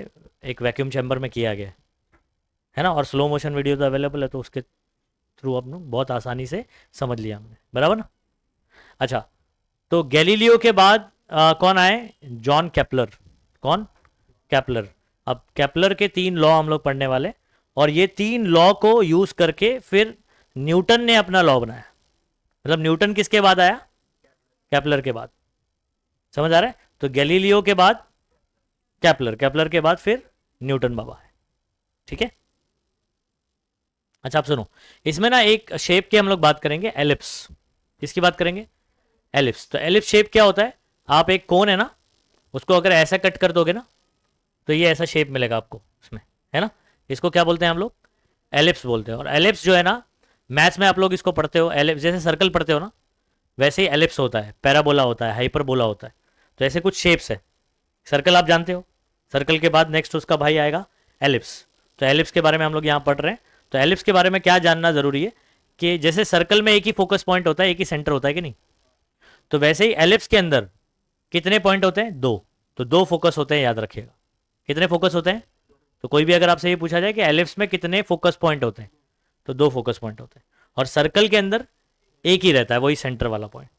एक वैक्यूम चैम्बर में किया गया है ना। और स्लो मोशन वीडियो तो अवेलेबल है, तो उसके थ्रू आप लोग बहुत आसानी से समझ लिया हमने, बराबर ना। अच्छा, तो गैलीलियो के बाद कौन आए? John Kepler. कौन? केपलर। अब केपलर के 3 लॉ हम लोग पढ़ने वाले, और ये 3 लॉ को यूज करके फिर न्यूटन ने अपना लॉ बनाया। मतलब न्यूटन किसके बाद आया? केपलर के बाद। समझ आ रहा है? तो गैलीलियो के बाद केपलर, केपलर के बाद फिर न्यूटन बाबा है, ठीक है। अच्छा, आप सुनो, इसमें ना एक शेप की हम लोग बात करेंगे, एलिप्स। किसकी बात करेंगे? एलिप्स। तो एलिप्स शेप क्या होता है? आप एक कोन है ना, उसको अगर ऐसा कट कर दोगे ना, तो ये ऐसा शेप मिलेगा आपको उसमें, है ना। इसको क्या बोलते हैं हम लोग? एलिप्स बोलते हैं। और एलिप्स जो है ना, मैथ्स में आप लोग इसको पढ़ते हो, एलिप्स जैसे सर्कल पढ़ते हो ना, वैसे ही एलिप्स होता है, पैराबोला होता है, हाइपरबोला होता है। तो ऐसे कुछ शेप्स है। सर्कल आप जानते हो, सर्कल के बाद नेक्स्ट उसका भाई आएगा एलिप्स। तो एलिप्स के बारे में हम लोग यहाँ पढ़ रहे हैं। तो एलिप्स के बारे में क्या जानना जरूरी है कि जैसे सर्कल में एक ही फोकस पॉइंट होता है, एक ही सेंटर होता है कि नहीं, तो वैसे ही एलिप्स के अंदर कितने पॉइंट होते हैं? 2। तो 2 फोकस होते हैं, याद रखिएगा। कितने फोकस होते हैं? तो कोई भी अगर आपसे ये पूछा जाए कि एलिप्स में कितने फोकस पॉइंट होते हैं, तो 2 फोकस पॉइंट होते हैं। और सर्कल के अंदर एक ही रहता है, वही सेंटर वाला पॉइंट।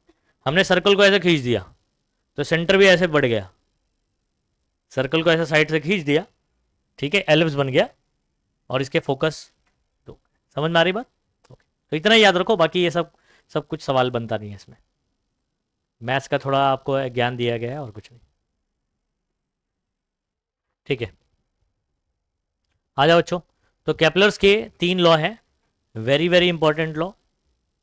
हमने सर्कल को ऐसे खींच दिया तो सेंटर भी ऐसे बढ़ गया, सर्कल को ऐसे साइड से खींच दिया, ठीक है, एलिप्स बन गया, और इसके फोकस 2। समझ में आ रही बात? ओके, तो इतना ही याद रखो, बाकी ये सब सब कुछ सवाल बनता नहीं है इसमें। मैथ्स का थोड़ा आपको ज्ञान दिया गया है और कुछ नहीं, ठीक है। आ जाओ बच्चों। तो केपलर्स के 3 लॉ हैं, very very important law.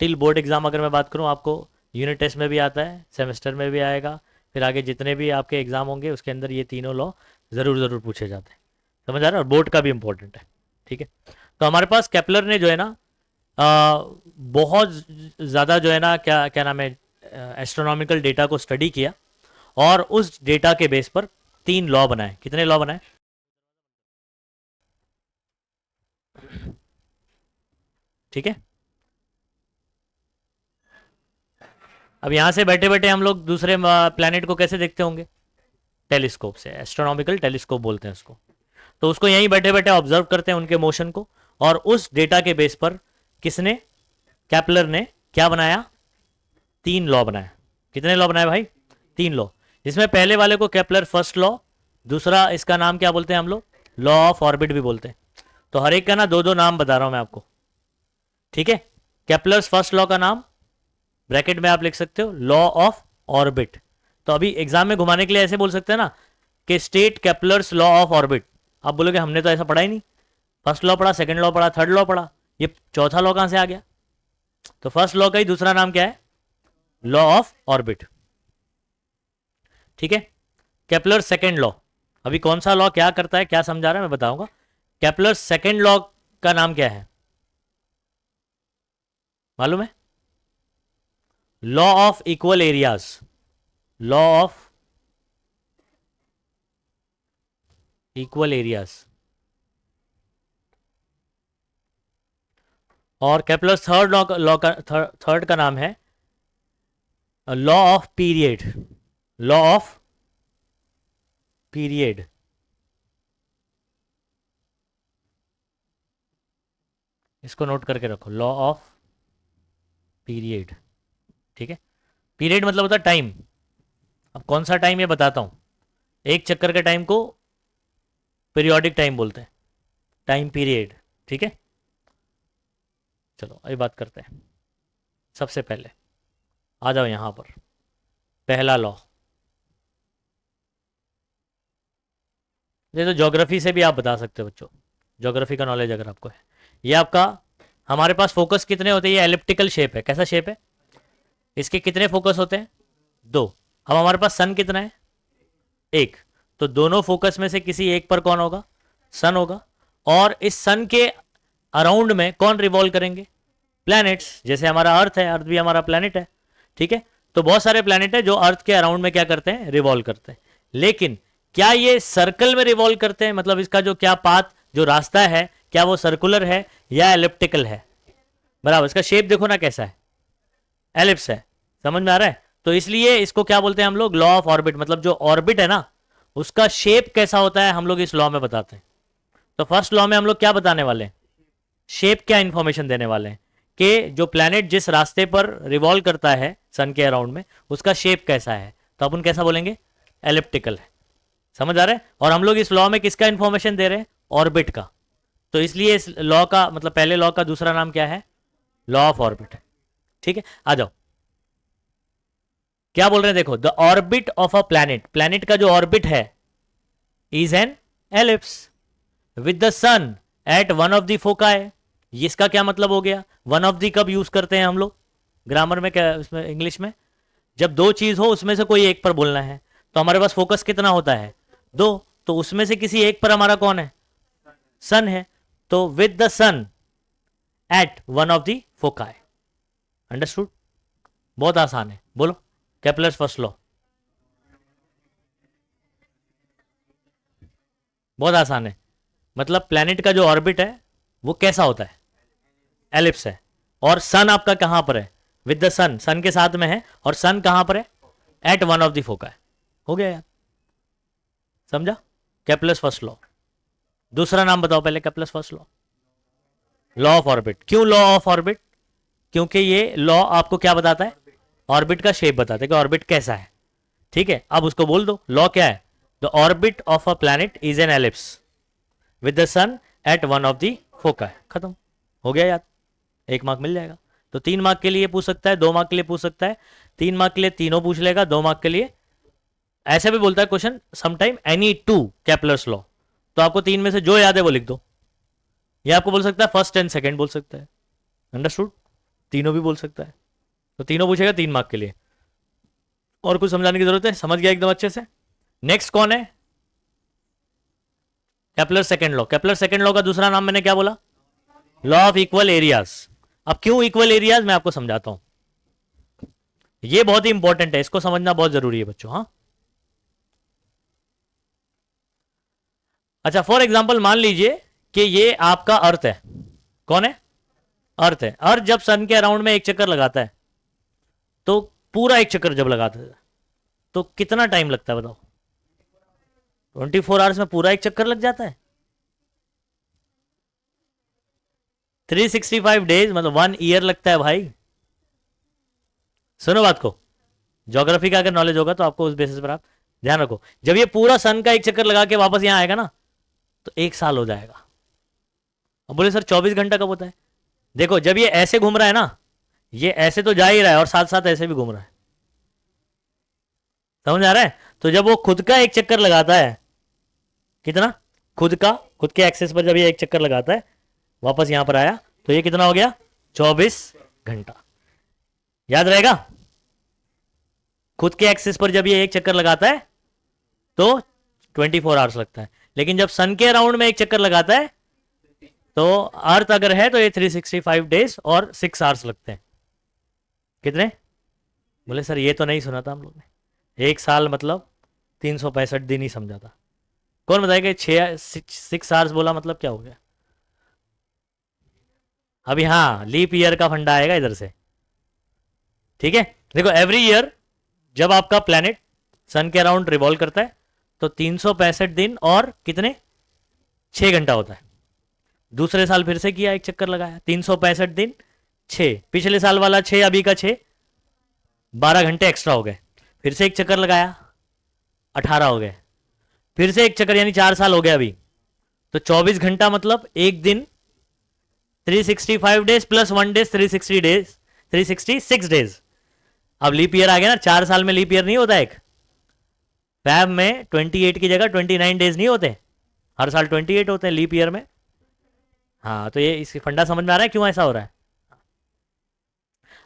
Till board exam अगर मैं बात करूं, आपको यूनिट टेस्ट में भी आता है, सेमेस्टर में भी आएगा, फिर आगे जितने भी आपके एग्जाम होंगे उसके अंदर ये तीनों लॉ ज़रूर ज़रूर पूछे जाते हैं। समझ आ रहा है? और बोर्ड का भी इंपॉर्टेंट है, ठीक है। तो हमारे पास केपलर ने जो है ना, बहुत ज़्यादा जो है ना, क्या क्या नाम है, एस्ट्रोनॉमिकल डेटा को स्टडी किया, और उस डेटा के बेस पर 3 लॉ बनाए। कितने लॉ बनाए? ठीक है। अब यहां से बैठे बैठे हम लोग दूसरे प्लैनेट को कैसे देखते होंगे? टेलीस्कोप से, एस्ट्रोनॉमिकल टेलीस्कोप बोलते हैं उसको। तो उसको यहीं बैठे बैठे ऑब्जर्व करते हैं उनके मोशन को, और उस डेटा के बेस पर किसने? केपलर ने क्या बनाया? 3 लॉ बनाया। कितने लॉ बनाए भाई? 3 लॉ। जिसमें पहले वाले को केपलर फर्स्ट लॉ, दूसरा इसका नाम क्या बोलते हैं हम लोग? लॉ ऑफ ऑर्बिट भी बोलते हैं। तो हर एक का ना दो दो नाम बता रहा हूं मैं आपको, ठीक है। केपलर्स फर्स्ट लॉ का नाम ब्रैकेट में आप लिख सकते हो, लॉ ऑफ ऑर्बिट। तो अभी एग्जाम में घुमाने के लिए ऐसे बोल सकते हैं ना कि state Kepler's law of orbit. आप बोलोगे हमने तो ऐसा पढ़ा ही नहीं, फर्स्ट लॉ पढ़ा, सेकंड लॉ पढ़ा, थर्ड लॉ पढ़ा, ये चौथा लॉ कहां से आ गया? तो फर्स्ट लॉ का ही दूसरा नाम क्या है? लॉ ऑफ ऑर्बिट, ठीक है। केपलर सेकंड लॉ, अभी कौन सा लॉ क्या करता है, क्या समझा रहा है मैं बताऊंगा। केपलर सेकंड लॉ का नाम क्या है मालूम है? Law of equal areas, law of equal areas. और केपलर थर्ड लॉ का थर्ड का नाम है law of period, law of period. इसको नोट करके रखो, लॉ ऑफ पीरियड, ठीक है। पीरियड मतलब होता है टाइम। अब कौन सा टाइम ये बताता हूं। एक चक्कर के टाइम को पीरियोडिक टाइम बोलते हैं, टाइम पीरियड, ठीक है। चलो अभी बात करते हैं। सबसे पहले आ जाओ यहां पर, पहला लॉ। ये तो ज्योग्राफी से भी आप बता सकते हो बच्चों, ज्योग्राफी का नॉलेज अगर आपको है। ये आपका, हमारे पास फोकस कितने होते हैं? ये एलिप्टिकल शेप है, कैसा शेप है? इसके कितने फोकस होते हैं? दो। अब हमारे पास सन कितना है? एक। तो दोनों फोकस में से किसी एक पर कौन होगा? सन होगा। और इस सन के अराउंड में कौन रिवॉल्व करेंगे? प्लैनेट्स। जैसे हमारा अर्थ है, अर्थ भी हमारा प्लैनेट है, ठीक है। तो बहुत सारे प्लैनेट है जो अर्थ के अराउंड में क्या करते हैं? रिवॉल्व करते हैं। लेकिन क्या ये सर्कल में रिवॉल्व करते हैं? मतलब इसका जो क्या पाथ, जो रास्ता है, क्या वो सर्कुलर है या एलिप्टिकल है? बराबर। इसका शेप देखो ना कैसा है, एलिप्स है। समझ में आ रहा है? तो इसलिए इसको क्या बोलते हैं हम लोग? Law of orbit. मतलब जो ऑर्बिट है ना, उसका शेप कैसा होता है हम लोग इस लॉ में बताते हैं। तो फर्स्ट लॉ में हम लोग क्या बताने वाले हैं? शेप क्या इंफॉर्मेशन देने वाले हैं कि जो प्लैनेट जिस रास्ते पर रिवॉल्व करता है सन के अराउंड में, उसका शेप कैसा है। तो अपन कैसा बोलेंगे? एलिप्टिकल है। समझ आ रहा है? और हम लोग इस लॉ में किसका इंफॉर्मेशन दे रहे हैं? ऑर्बिट का। तो इसलिए इस लॉ का मतलब पहले लॉ का दूसरा नाम क्या है? लॉ ऑफ ऑर्बिट है, ठीक है। आ जाओ, क्या बोल रहे हैं देखो, the orbit of a planet, planet का जो ऑर्बिट है is an ellipse with the sun at one of the foci. इसका क्या मतलब हो गया? वन ऑफ द कब यूज करते हैं हम लोग ग्रामर में, क्या उसमें इंग्लिश में? जब दो चीज हो उसमें से कोई एक पर बोलना है। तो हमारे पास फोकस कितना होता है? दो। तो उसमें से किसी एक पर हमारा कौन है? सन है। तो with the sun at one of the foci. Understood? बहुत आसान है, बोलो केपलर्स फर्स्ट लॉ। बहुत आसान है। मतलब प्लैनेट का जो ऑर्बिट है वो कैसा होता है? एलिप्स है। और सन आपका कहां पर है? विद द सन, सन के साथ में है। और सन कहां पर है? At one of the foci. हो गया यार, समझा? Kepler's first law. दूसरा नाम बताओ पहले Kepler's first law. Law of orbit. क्यों लॉ ऑफ ऑर्बिट? क्योंकि ये लॉ आपको क्या बताता है? ऑर्बिट का शेप बताता है कि ऑर्बिट कैसा है, ठीक है। अब उसको बोल दो, लॉ क्या है? The orbit of a planet is an ellipse with the sun at one of the foci. खत्म हो गया याद, 1 मार्क मिल जाएगा। तो 3 मार्क के लिए पूछ सकता है, 2 मार्क के लिए पूछ सकता है, 3 मार्क के लिए तीनों पूछ लेगा, 2 मार्क के लिए ऐसे भी बोलता है question sometime any two Kepler's law. तो आपको 3 में से जो याद है वो लिख दो। ये आपको बोल सकता है फर्स्ट एंड सेकंड बोल सकता है, अंडरस्टूड? तीनों भी बोल सकता है। तो तीनों पूछेगा 3 मार्क के लिए। और कुछ समझाने की जरूरत है? समझ गया एकदम अच्छे से? नेक्स्ट कौन है? Kepler second law. Kepler second law का दूसरा नाम मैंने क्या बोला? Law of equal areas. अब क्यों इक्वल एरियाज मैं आपको समझाता हूं, ये बहुत ही इंपॉर्टेंट है, इसको समझना बहुत जरूरी है बच्चों। हाँ, अच्छा फॉर एग्जाम्पल मान लीजिए कि ये आपका अर्थ है। कौन है? अर्थ है। अर्थ जब सन के अराउंड में एक चक्कर लगाता है, तो पूरा एक चक्कर जब लगाता है तो कितना टाइम लगता है बताओ? 24 आवर्स में पूरा एक चक्कर लग जाता है। 365 डेज मतलब 1 ईयर लगता है भाई। सुनो बात को, ज्योग्राफी का अगर नॉलेज होगा तो आपको उस बेसिस पर आप ध्यान रखो। जब ये पूरा सन का एक चक्कर लगा के वापस यहां आएगा ना, तो 1 साल हो जाएगा। अब बोले सर 24 घंटा कब होता है? देखो जब ये ऐसे घूम रहा है ना, ये ऐसे तो जा ही रहा है और साथ साथ ऐसे भी घूम रहा है, समझ आ रहा है? तो जब वो खुद का एक चक्कर लगाता है, कितना, खुद के एक्सेस पर जब ये एक चक्कर लगाता है वापस यहां पर आया, तो ये कितना हो गया? 24 घंटा। याद रहेगा? खुद के एक्सेस पर जब ये एक चक्कर लगाता है तो 24 आवर्स लगता है, लेकिन जब सन के अराउंड में एक चक्कर लगाता है तो अर्थ अगर है तो ये 365 डेज और 6 आवर्स लगते हैं। कितने? बोले सर ये तो नहीं सुना था हम लोग ने, एक साल मतलब 365 दिन ही समझा था। कौन बताएगा? 6 आवर्स बोला मतलब क्या हो गया? अभी हाँ, लीप ईयर का फंडा आएगा इधर से, ठीक है? देखो एवरी ईयर जब आपका प्लैनेट सन के अराउंड रिवॉल्व करता है तो 365 दिन और कितने, 6 घंटा होता है। दूसरे साल फिर से किया, एक चक्कर लगाया, 365 दिन 6, पिछले साल वाला 6, अभी का 6, 12 घंटे एक्स्ट्रा हो गए। फिर से एक चक्कर लगाया, 18 हो गए। फिर से एक चक्कर, यानी 4 साल हो गए अभी, तो 24 घंटा मतलब एक दिन 365 days plus 1 days 360 days 366 days. अब लीप ईयर आ गया ना, 4 साल में लीप ईयर नहीं होता एक, फैब में 28 की जगह 29 डेज नहीं होते, हर साल 28 होते हैं लीप ईयर में। हाँ, तो ये इसकी फंडा समझ में आ रहा है क्यों ऐसा हो रहा है?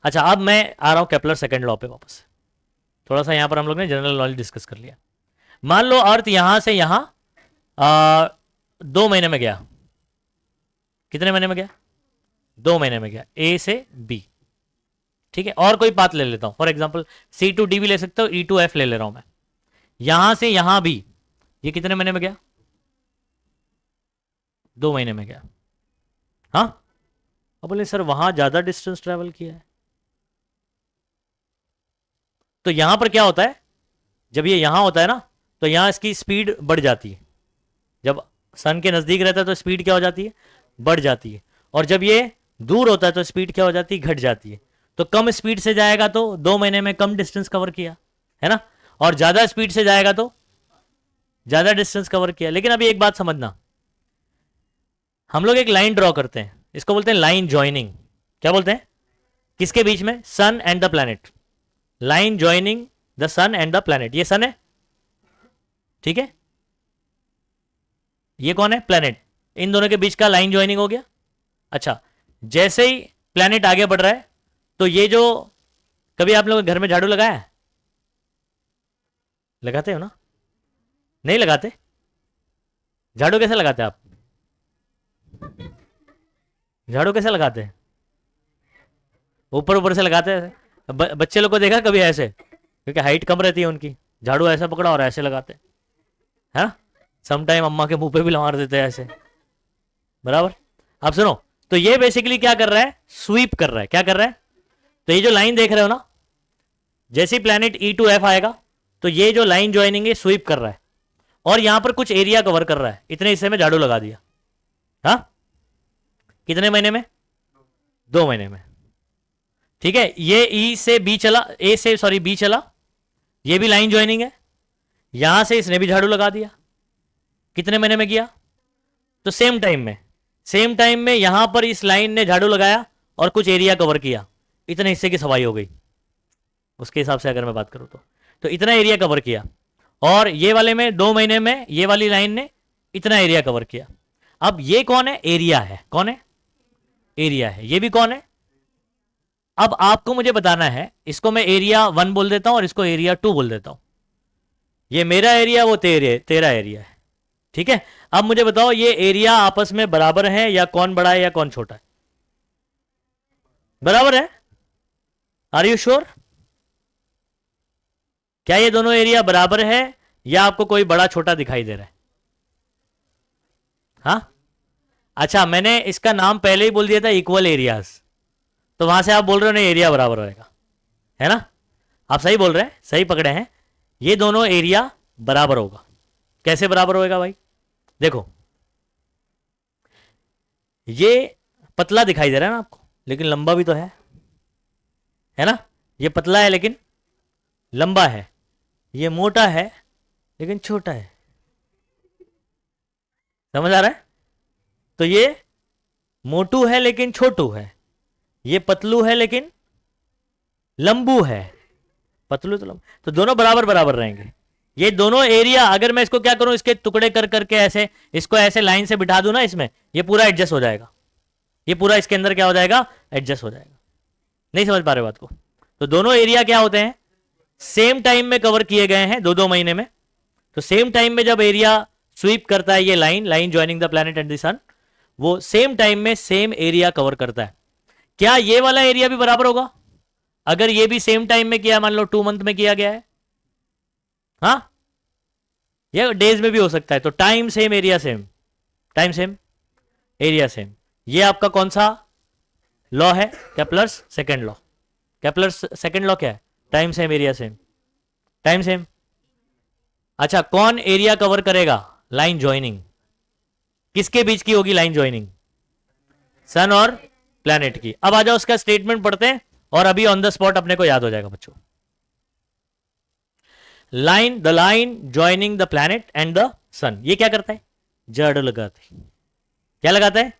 अच्छा, अब मैं आ रहा हूं केपलर सेकंड लॉ पे वापस। थोड़ा सा यहां पर हम लोग ने जनरल नॉलेज डिस्कस कर लिया। मान लो अर्थ यहां से यहां 2 महीने में गया। कितने महीने में गया? 2 महीने में गया, ए से बी, ठीक है? और कोई पाथ ले लेता हूं, for example C to D भी ले सकता हूं, ई टू एफ ले ले रहा हूं मैं। यहां से यहां भी ये कितने महीने में गया? 2 महीने में गया। हाँ, अब बोले सर वहां ज्यादा डिस्टेंस ट्रेवल किया है। तो यहां पर क्या होता है, जब ये यहां होता है ना तो यहां इसकी स्पीड बढ़ जाती है। जब सन के नजदीक रहता है तो स्पीड क्या हो जाती है? बढ़ जाती है। और जब ये दूर होता है तो स्पीड क्या हो जाती है? घट जाती है। तो कम स्पीड से जाएगा तो 2 महीने में कम डिस्टेंस कवर किया, है ना? और ज्यादा स्पीड से जाएगा तो ज्यादा डिस्टेंस कवर किया। लेकिन अभी एक बात समझना, हम लोग एक लाइन ड्रॉ करते हैं, इसको बोलते हैं लाइन ज्वाइनिंग। क्या बोलते हैं? किसके बीच में? Sun and the planet. Line joining the sun and the planet. ये सन है, ठीक है? ये कौन है? प्लैनेट। इन दोनों के बीच का लाइन ज्वाइनिंग हो गया। अच्छा, जैसे ही प्लैनेट आगे बढ़ रहा है तो ये जो, कभी आप लोग घर में झाड़ू लगाया है? लगाते हो ना? नहीं लगाते? झाड़ू कैसे लगाते हैं आप? झाड़ू कैसे लगाते हैं? ऊपर ऊपर से लगाते हैं। बच्चे लोग को देखा कभी ऐसे? क्योंकि हाइट कम रहती है उनकी, झाड़ू ऐसा पकड़ा और ऐसे लगाते हैं, है? समटाइम अम्मा के मुंह पे भी मार देते हैं ऐसे, बराबर? आप सुनो, तो ये बेसिकली क्या कर रहा है? स्वीप कर रहा है। क्या कर रहा है? तो ये जो लाइन देख रहे हो ना, जैसे प्लैनेट ई टू एफ आएगा तो ये जो लाइन ज्वाइनिंग है स्वीप कर रहा है और यहां पर कुछ एरिया कवर कर रहा है। इतने हिस्से में झाड़ू लगा दिया। हाँ, कितने महीने में? 2 महीने में, ठीक है? ये ई से बी चला, ए से सॉरी बी चला, ये भी लाइन ज्वाइनिंग है। यहां से इसने भी झाड़ू लगा दिया। कितने महीने में किया? तो सेम टाइम में यहां पर इस लाइन ने झाड़ू लगाया और कुछ एरिया कवर किया, इतने हिस्से की सफाई हो गई उसके हिसाब से अगर मैं बात करूं तो इतना एरिया कवर किया। और ये वाले में 2 महीने में ये वाली लाइन ने इतना एरिया कवर किया। अब ये कौन है? एरिया है। कौन है? एरिया है। ये भी कौन है? अब आपको मुझे बताना है, इसको मैं एरिया 1 बोल देता हूं और इसको एरिया 2 बोल देता हूं। ये मेरा एरिया, वो तेरा एरिया है, ठीक है? अब मुझे बताओ ये एरिया आपस में बराबर है या कौन बड़ा है या कौन छोटा है? बराबर है। Are you sure? क्या ये दोनों एरिया बराबर है या आपको कोई बड़ा छोटा दिखाई दे रहा है? हाँ, अच्छा, मैंने इसका नाम पहले ही बोल दिया था इक्वल एरियाज, तो वहां से आप बोल रहे हो नहीं एरिया बराबर रहेगा, है ना? आप सही बोल रहे हैं, सही पकड़े हैं। ये दोनों एरिया बराबर होगा। कैसे बराबर होएगा भाई? देखो, ये पतला दिखाई दे रहा है ना आपको, लेकिन लंबा भी तो है ना? ये पतला है लेकिन लंबा है, ये मोटा है लेकिन छोटा है। समझ आ रहा है? तो ये मोटू है लेकिन छोटू है, ये पतलू है लेकिन लंबू है, पतलू तो लंबू, तो दोनों बराबर बराबर रहेंगे। ये दोनों एरिया अगर मैं इसको क्या करूं, इसके टुकड़े कर करके ऐसे इसको ऐसे लाइन से बिठा दूं ना इसमें, ये पूरा एडजस्ट हो जाएगा, ये पूरा इसके अंदर क्या हो जाएगा, एडजस्ट हो जाएगा। नहीं समझ पा रहे बात को? तो दोनों एरिया क्या होते हैं, सेम टाइम में कवर किए गए हैं, 2-2 महीने में। तो सेम टाइम में जब एरिया स्वीप करता है, ये line joining the planet and the sun, वो सेम टाइम में सेम एरिया कवर करता है। क्या ये वाला एरिया भी बराबर होगा अगर ये भी सेम टाइम में किया, मान लो 2 मंथ में किया गया है? हाँ, ये डेज में भी हो सकता है। तो time same, area same, time same, area same. ये आपका कौन सा लॉ है? Kepler's second law. Kepler's second law क्या है? Time same, area same, time same. अच्छा, कौन एरिया कवर करेगा? Line joining. किसके बीच की होगी लाइन ज्वाइनिंग? सन और प्लैनेट की। अब आ जाओ उसका स्टेटमेंट पढ़ते हैं और अभी ऑन द स्पॉट अपने को याद हो जाएगा बच्चों। Line, the line joining the planet and the sun, ये क्या करता है? जड़ लगाते। क्या लगाता है?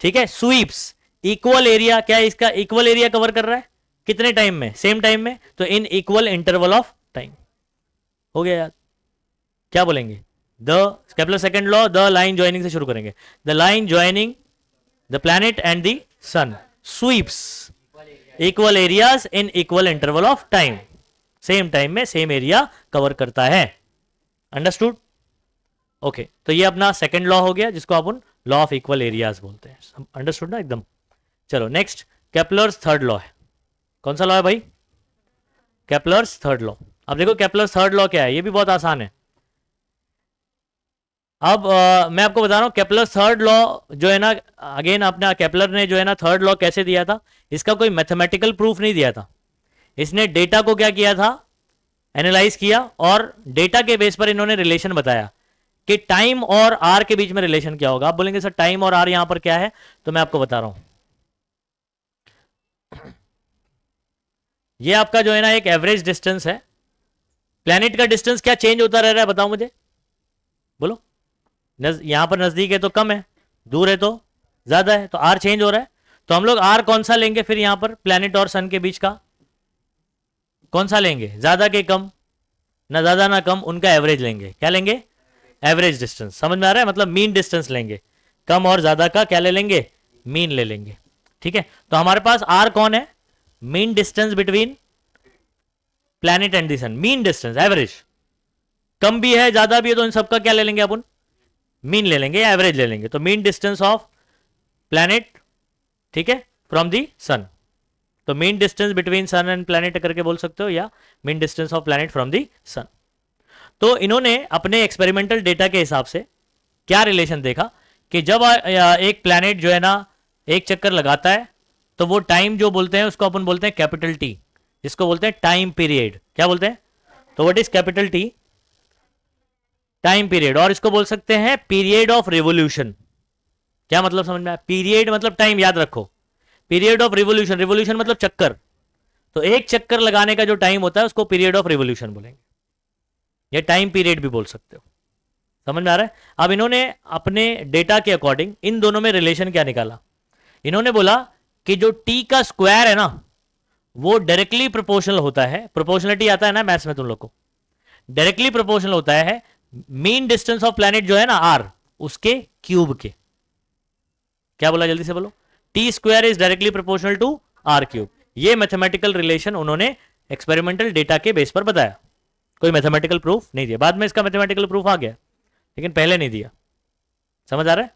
ठीक है, स्वीप्स इक्वल एरिया। क्या इसका इक्वल एरिया कवर कर रहा है? कितने टाइम में? सेम टाइम में, तो in equal interval of time. हो गया याद? क्या बोलेंगे? The Kepler second law, the line joining से शुरू करेंगे। The line joining the planet and the sun sweeps equal areas in equal interval of time. Same time में सेम एरिया कवर करता है। अंडरस्टूड? ओके, तो ये अपना सेकंड लॉ हो गया, जिसको अपन लॉ ऑफ इक्वल एरियाज बोलते हैं। अंडरस्टूड ना एकदम? चलो नेक्स्ट, केपलर्स थर्ड लॉ है। कौन सा लॉ है भाई? Kepler's third law. अब देखो केपलर्स थर्ड लॉ क्या है, ये भी बहुत आसान है। अब मैं आपको बता रहा हूं केपलर्स थर्ड लॉ जो है ना, अगेन अपना केपलर ने जो है ना थर्ड लॉ कैसे दिया था, इसका कोई मैथमेटिकल प्रूफ नहीं दिया था। इसने डेटा को क्या किया था, एनालाइज किया, और डेटा के बेस पर इन्होंने रिलेशन बताया कि टाइम और आर के बीच में रिलेशन क्या होगा। आप बोलेंगे सर टाइम और आर यहां पर क्या है, तो मैं आपको बता रहा हूं। ये आपका जो है ना एक एवरेज डिस्टेंस है। प्लैनेट का डिस्टेंस क्या चेंज होता रह रहा है, बताओ मुझे, बोलो। यहां पर नजदीक है तो कम है, दूर है तो ज्यादा है, तो आर चेंज हो रहा है। तो हम लोग आर कौन सा लेंगे फिर यहां पर प्लैनेट और सन के बीच का? कौन सा लेंगे? ज्यादा के कम? ना ज्यादा ना कम, उनका एवरेज लेंगे। क्या लेंगे? Average distance. समझ में आ रहा है? मतलब मीन डिस्टेंस लेंगे। कम और ज्यादा का क्या ले लेंगे? मीन ले लेंगे। ठीक है, तो हमारे पास आर कौन है? Mean distance between planet and the sun, mean distance, average. कम भी है ज्यादा भी है, तो इन सबका क्या ले लेंगे अपन? मीन ले लेंगे या एवरेज ले लेंगे। तो मीन डिस्टेंस ऑफ प्लैनेट, ठीक है, फ्रॉम दी सन। तो mean distance between sun and planet करके बोल सकते हो, या mean distance of planet from the sun. तो इन्होंने अपने एक्सपेरिमेंटल डेटा के हिसाब से क्या रिलेशन देखा कि जब एक प्लैनेट जो है ना एक चक्कर लगाता है, तो वो टाइम जो बोलते हैं उसको अपन बोलते हैं कैपिटल टी, जिसको बोलते हैं टाइम पीरियड। क्या बोलते हैं? तो what is capital T? Time period. और इसको बोल सकते हैं पीरियड ऑफ रिवोल्यूशन। क्या मतलब समझ में आया? पीरियड मतलब टाइम, याद रखो। पीरियड ऑफ रिवोल्यूशन, रिवोल्यूशन मतलब चक्कर। तो एक चक्कर लगाने का जो टाइम होता है उसको पीरियड ऑफ रिवोल्यूशन बोलेंगे, या टाइम पीरियड भी बोल सकते हो। समझ में आ रहा है? अब इन्होंने अपने डेटा के अकॉर्डिंग इन दोनों में रिलेशन क्या निकाला। इन्होंने बोला कि जो टी का स्क्वायर है ना, वो डायरेक्टली प्रोपोर्शनल होता है। प्रोपोर्शनलिटी आता है ना मैथ्स में तुम लोग को? डायरेक्टली प्रोपोर्शनल होता है मीन डिस्टेंस ऑफ प्लैनेट जो है ना आर, उसके क्यूब के। क्या बोला, जल्दी से बोलो। T square is directly proportional to R cube. ये मैथमेटिकल रिलेशन उन्होंने एक्सपेरिमेंटल डेटा के बेस पर बताया। कोई मैथमेटिकल प्रूफ नहीं दिया। बाद में इसका मैथमेटिकल प्रूफ आ गया, लेकिन पहले नहीं दिया। समझ आ रहा है?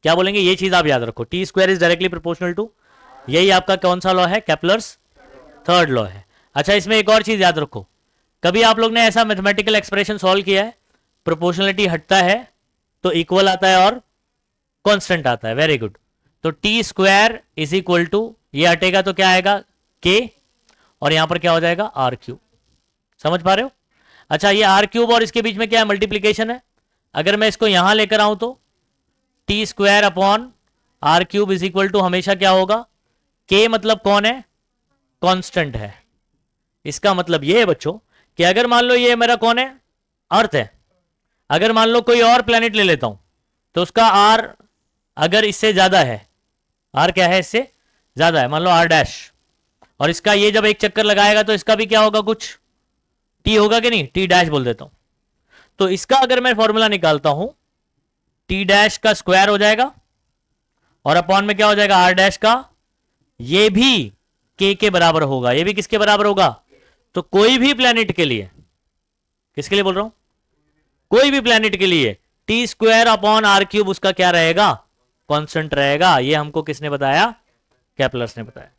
क्या बोलेंगे? ये चीज आप याद रखो, T square is directly proportional to, यही आपका कौन सा लॉ है? केपलर्स थर्ड लॉ है। अच्छा, इसमें एक और चीज याद रखो, कभी आप लोग ने ऐसा मैथमेटिकल एक्सप्रेशन सॉल्व किया है, प्रोपोर्शनलिटी हटता है तो इक्वल आता है और कांस्टेंट आता है? Very good. तो T square is equal to, ये हटेगा तो क्या आएगा? के, और यहां पर क्या हो जाएगा? R cube. समझ पा रहे हो? अच्छा, ये आर क्यूब और इसके बीच में क्या है? मल्टीप्लीकेशन है। अगर मैं इसको यहां लेकर आऊं तो T square upon R cube is equal to हमेशा क्या होगा? के मतलब कौन है? कांस्टेंट है। इसका मतलब ये है बच्चों कि अगर मान लो ये मेरा कौन है? अर्थ है। अगर मान लो कोई और प्लेनेट ले लेता हूं तो उसका आर अगर इससे ज्यादा है, आर क्या है, इससे ज्यादा है, मान लो आर डैश, और इसका ये जब एक चक्कर लगाएगा तो इसका भी क्या होगा, कुछ टी होगा कि नहीं, टी डैश बोल देता हूं। तो इसका अगर मैं फॉर्मूला निकालता हूं, टी डैश का स्क्वायर हो जाएगा और अपॉन में क्या हो जाएगा, आर डैश का, ये भी के बराबर होगा, ये भी किसके बराबर होगा, तो कोई भी प्लेनेट के लिए, किसके लिए बोल रहा हूं, कोई भी प्लेनेट के लिए T square upon R cube उसका क्या रहेगा, कांस्टेंट रहेगा। ये हमको किसने बताया, केपलर्स ने बताया।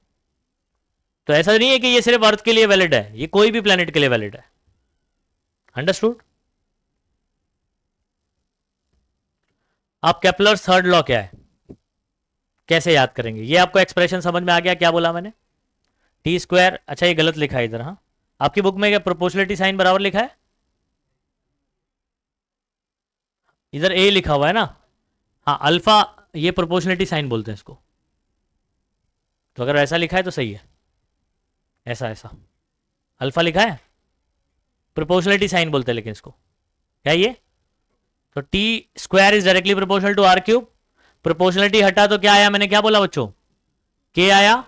तो ऐसा नहीं है कि ये सिर्फ अर्थ के लिए वैलिड है, ये कोई भी प्लेनेट के लिए वैलिड है। अंडरस्टूड। आप केपलर्स थर्ड लॉ क्या है, कैसे याद करेंगे, ये आपको एक्सप्रेशन समझ में आ गया, क्या बोला मैंने, टी स्क्वायर, अच्छा ये गलत लिखा है इधर, हाँ आपकी बुक में क्या प्रोपोर्शनलिटी साइन बराबर लिखा है, इधर ए लिखा हुआ है ना, हाँ अल्फा, ये प्रोपोर्शनलिटी साइन बोलते हैं इसको, तो अगर ऐसा लिखा है तो सही है, ऐसा ऐसा अल्फा लिखा है, प्रोपोर्शनलिटी साइन बोलते हैं लेकिन इसको, क्या ये, तो T square is directly proportional to R cube, proportionality हटा तो क्या आया, मैंने क्या बोला बच्चों, के आया,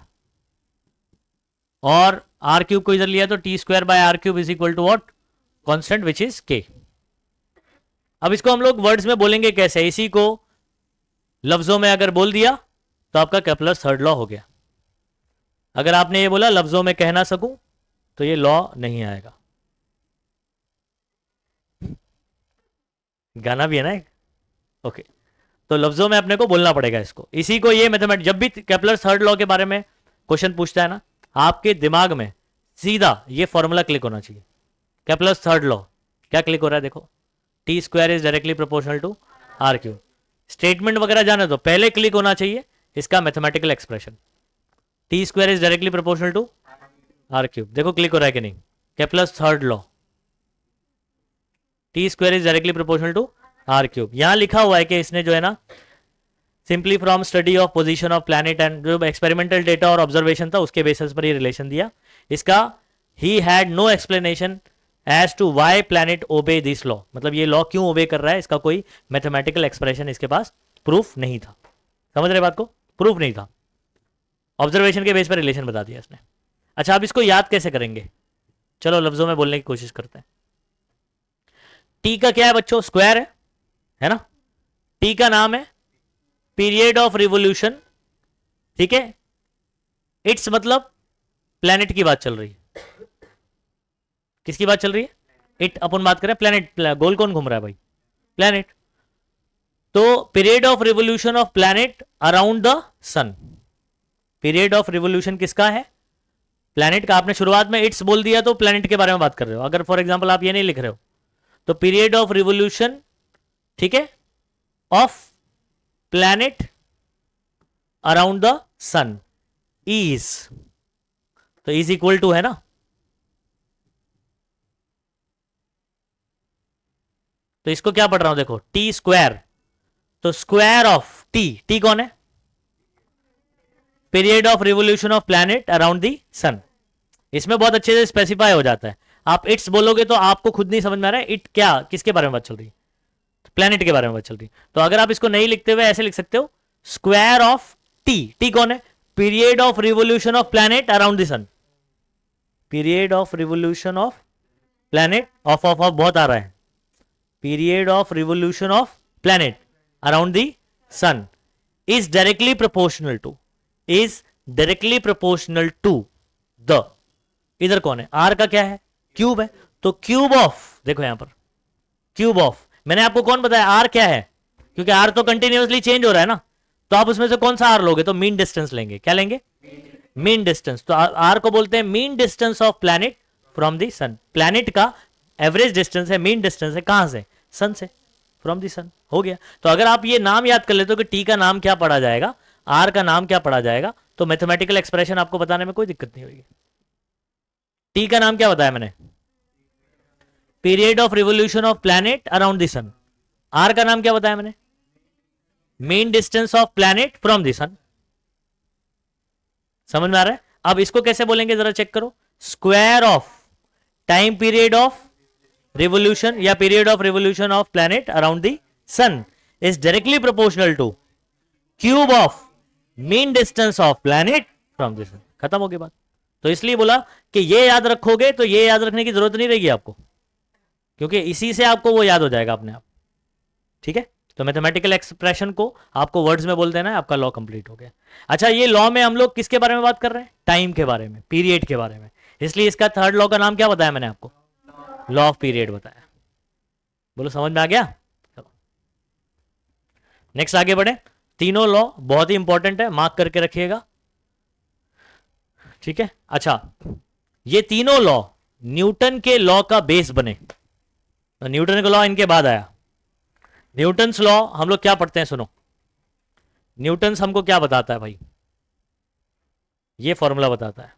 और आर क्यूब को इधर लिया तो T square by R cube is equal to what, constant which is K. अब इसको हम लोग वर्ड्स में बोलेंगे कैसे, इसी को लफ्जों में अगर बोल दिया तो आपका केपलर्स थर्ड लॉ हो गया। अगर आपने ये बोला लफ्जों में कह ना सकूं तो ये लॉ नहीं आएगा। गाना भी है ना एक, ओके, तो लफ्जों में अपने को बोलना पड़ेगा इसको, इसी को ये मैथमेटिक्स, जब भी केपलर्स थर्ड लॉ के बारे में क्वेश्चन पूछता है ना, आपके दिमाग में सीधा ये फॉर्मूला क्लिक होना चाहिए, केपलर्स थर्ड लॉ, क्या क्लिक हो रहा है देखो, T square is directly proportional to R cube, statement वगैरह जाने तो पहले क्लिक होना चाहिए इसका mathematical expression, T square is directly proportional to R cube, देखो क्लिक हो रहा है कि नहीं, Kepler's third law, T square is directly proportional to R cube, यहां लिखा हुआ है कि इसने जो है ना, simply from study of position of planet and जो एक्सपेरिमेंटल डेटा और ऑब्जर्वेशन था उसके बेसिस पर ये रिलेशन दिया, इसका ही had no explanation as to why planet obey this law, मतलब ये लॉ क्यों ओबे कर रहा है, इसका कोई मैथमेटिकल एक्सप्रेशन इसके पास प्रूफ नहीं था, समझ रहे बात को, प्रूफ नहीं था, ऑब्जर्वेशन के बेस पर रिलेशन बता दिया इसने। अच्छा अब इसको याद कैसे करेंगे, चलो लफ्जों में बोलने की कोशिश करते हैं। टी का क्या है बच्चों, स्क्वायर है ना, टी का नाम है पीरियड ऑफ रिवोल्यूशन, ठीक है, इट्स मतलब प्लैनेट की बात चल रही है, किसकी बात चल रही है, इट अपन बात करें प्लैनेट, गोल कौन घूम रहा है भाई, प्लैनेट, तो period of revolution of planet around the sun, period of revolution किसका है, प्लैनेट का, आपने शुरुआत में इट्स बोल दिया तो प्लैनेट के बारे में बात कर रहे हो, अगर फॉर एग्जांपल आप ये नहीं लिख रहे हो तो पीरियड ऑफ रिवोल्यूशन, ठीक है, of planet around the sun is, तो इज इक्वल टू है ना, तो इसको क्या पढ़ रहा हूं देखो, टी स्क्वायर, तो स्क्वायर ऑफ टी, टी कौन है, period of revolution of planet around the sun, इसमें बहुत अच्छे से स्पेसिफाई हो जाता है, आप इट्स बोलोगे तो आपको खुद नहीं समझ में आ रहा है इट क्या, किसके बारे में बात चल रही है, प्लैनेट के बारे में बात चल रही है, तो अगर आप इसको नहीं लिखते हुए ऐसे लिख सकते हो, स्क्वायर ऑफ टी, टी कौन है, period of revolution of planet around the sun, period of revolution of planet, of बहुत आ रहा है, period of revolution of planet around the sun is directly proportional to, is directly proportional to the, इधर कौन है, आर का क्या है, क्यूब है, तो क्यूब ऑफ, देखो यहां पर क्यूब ऑफ, मैंने आपको कौन बताया आर क्या है, क्योंकि आर तो कंटिन्यूअसली चेंज हो रहा है ना, तो आप उसमें से कौन सा आर लोगे, तो मीन डिस्टेंस लेंगे, क्या लेंगे, मीन डिस्टेंस, तो आर को बोलते हैं mean distance of planet from the sun, planet का एवरेज डिस्टेंस है, मीन डिस्टेंस है कहां से, सन से, फ्रॉम द सन, हो गया। तो अगर आप ये नाम याद कर लेते हो कि टी का नाम क्या पढ़ा जाएगा, आर का नाम क्या पढ़ा जाएगा, तो मैथमेटिकल एक्सप्रेशन आपको बताने में कोई दिक्कत नहीं होगी। टी का नाम क्या बताया मैंने, period of revolution of planet around the sun, R का नाम क्या बताया मैंने, mean distance of planet from the sun, समझ में आ रहा है। अब इसको कैसे बोलेंगे जरा चेक करो, square of time period of revolution या period of revolution of planet around the sun is directly proportional to cube of mean distance of planet from this. खत्म हो गई बात। तो इसलिए बोला कि ये याद रखोगे तो ये याद रखने की जरूरत नहीं रहेगी आपको, क्योंकि इसी से आपको वो याद हो जाएगा अपने आप। ठीक है, तो मैथमेटिकल एक्सप्रेशन को आपको वर्ड्स में बोल देना है, आपका लॉ कंप्लीट हो गया। अच्छा, ये लॉ में हम लोग किसके बारे में बात कर रहे हैं? टाइम के बारे में, पीरियड के बारे में। इसलिए इसका थर्ड लॉ का नाम क्या बताया मैंने आपको? लॉ ऑफ पीरियड बताया। बोलो समझ में आ गया? चलो नेक्स्ट आगे बढ़े। तीनों लॉ बहुत ही इंपॉर्टेंट है, मार्क करके रखिएगा। ठीक है, अच्छा ये तीनों लॉ न्यूटन के लॉ का बेस बने। तो न्यूटन का लॉ इनके बाद आया। न्यूटन्स लॉ हम लोग क्या पढ़ते हैं, सुनो। न्यूटन्स हमको क्या बताता है भाई? ये फॉर्मूला बताता है।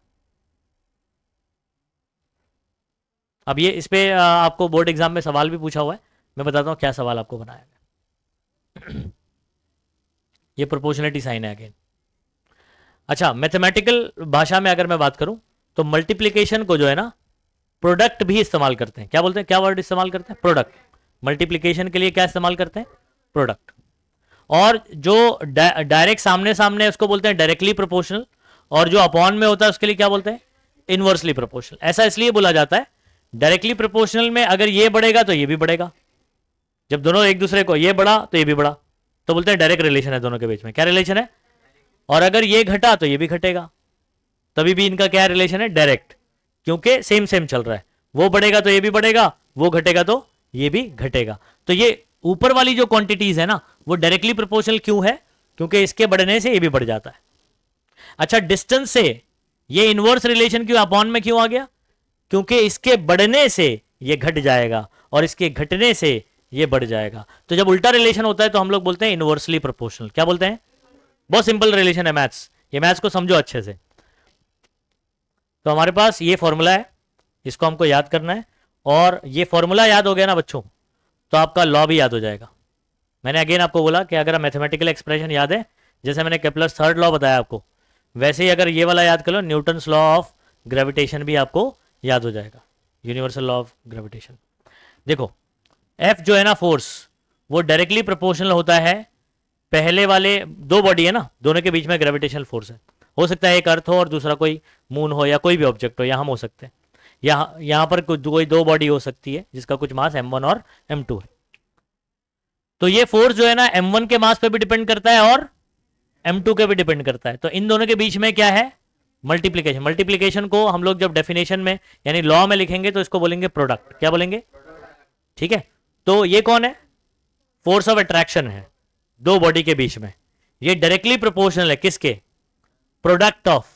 अब ये इस पे आपको बोर्ड एग्जाम में सवाल भी पूछा हुआ है, मैं बताता हूं क्या सवाल आपको बनाया गया। ये प्रोपोर्शनलिटी साइन है अगेन। अच्छा, मैथमेटिकल भाषा में अगर मैं बात करूं तो मल्टीप्लिकेशन को जो है ना प्रोडक्ट भी इस्तेमाल करते हैं। क्या बोलते हैं, क्या वर्ड इस्तेमाल करते हैं? प्रोडक्ट। मल्टीप्लिकेशन के लिए क्या इस्तेमाल करते हैं? प्रोडक्ट। और जो डायरेक्ट सामने सामने उसको बोलते हैं डायरेक्टली प्रोपोर्शनल, और जो अपॉन में होता है उसके लिए क्या बोलते हैं? Inversely proportional. ऐसा इसलिए बोला जाता है, डायरेक्टली प्रोपोर्शनल में अगर ये बढ़ेगा तो ये भी बढ़ेगा, जब दोनों एक दूसरे को, ये बढ़ा तो ये भी बढ़ा, तो बोलते हैं डायरेक्ट रिलेशन है दोनों के बीच में। क्या रिलेशन है? और अगर ये घटा तो ये भी घटेगा, तभी भी इनका क्या रिलेशन है? डायरेक्ट, क्योंकि सेम सेम चल रहा है। वो बढ़ेगा तो ये भी बढ़ेगा, वो घटेगा तो ये भी घटेगा। तो ये ऊपर वाली जो क्वांटिटीज है ना वो डायरेक्टली प्रोपोर्शनल क्यों है? क्योंकि इसके बढ़ने से ये भी बढ़ जाता है। अच्छा, डिस्टेंस से ये इनवर्स रिलेशन क्यों, अपॉन में क्यों आ गया? क्योंकि इसके बढ़ने से ये घट जाएगा और इसके घटने से ये बढ़ जाएगा। तो जब उल्टा रिलेशन होता है तो हम लोग बोलते हैं इनवर्सली प्रोपोर्शनल। क्या बोलते हैं? बहुत सिंपल रिलेशन है मैथ्स, ये मैथ्स को समझो अच्छे से। तो हमारे पास ये फॉर्मूला है, इसको हमको याद करना है, और ये फॉर्मूला याद हो गया ना बच्चों तो आपका लॉ भी याद हो जाएगा। मैंने अगेन आपको बोला कि अगर मैथमेटिकल एक्सप्रेशन याद है, जैसे मैंने केप्लर्स थर्ड लॉ बताया आपको, वैसे ही अगर ये वाला याद कर लो, न्यूटन्स लॉ ऑफ ग्रेविटेशन भी आपको याद हो जाएगा, यूनिवर्सल लॉ ऑफ ग्रेविटेशन। देखो एफ जो है ना फोर्स, वो डायरेक्टली प्रोपोर्शनल होता है पहले वाले दो बॉडी है ना, दोनों के बीच में ग्रेविटेशनल फोर्स है। हो सकता है एक अर्थ हो और दूसरा कोई मून हो या कोई भी ऑब्जेक्ट हो, या हम हो सकते हैं, यहाँ पर कोई दो बॉडी हो सकती है जिसका कुछ मास m1 और m2 है। तो ये फोर्स जो है ना m1 के मास पे भी डिपेंड करता है और m2 के भी डिपेंड करता है। तो इन दोनों के बीच में क्या है? मल्टीप्लीकेशन। मल्टीप्लीकेशन को हम लोग जब डेफिनेशन में यानी लॉ में लिखेंगे तो इसको बोलेंगे प्रोडक्ट। क्या बोलेंगे? ठीक है, तो ये कौन है? फोर्स ऑफ अट्रैक्शन है दो बॉडी के बीच में। ये डायरेक्टली प्रोपोर्शनल है किसके? Product of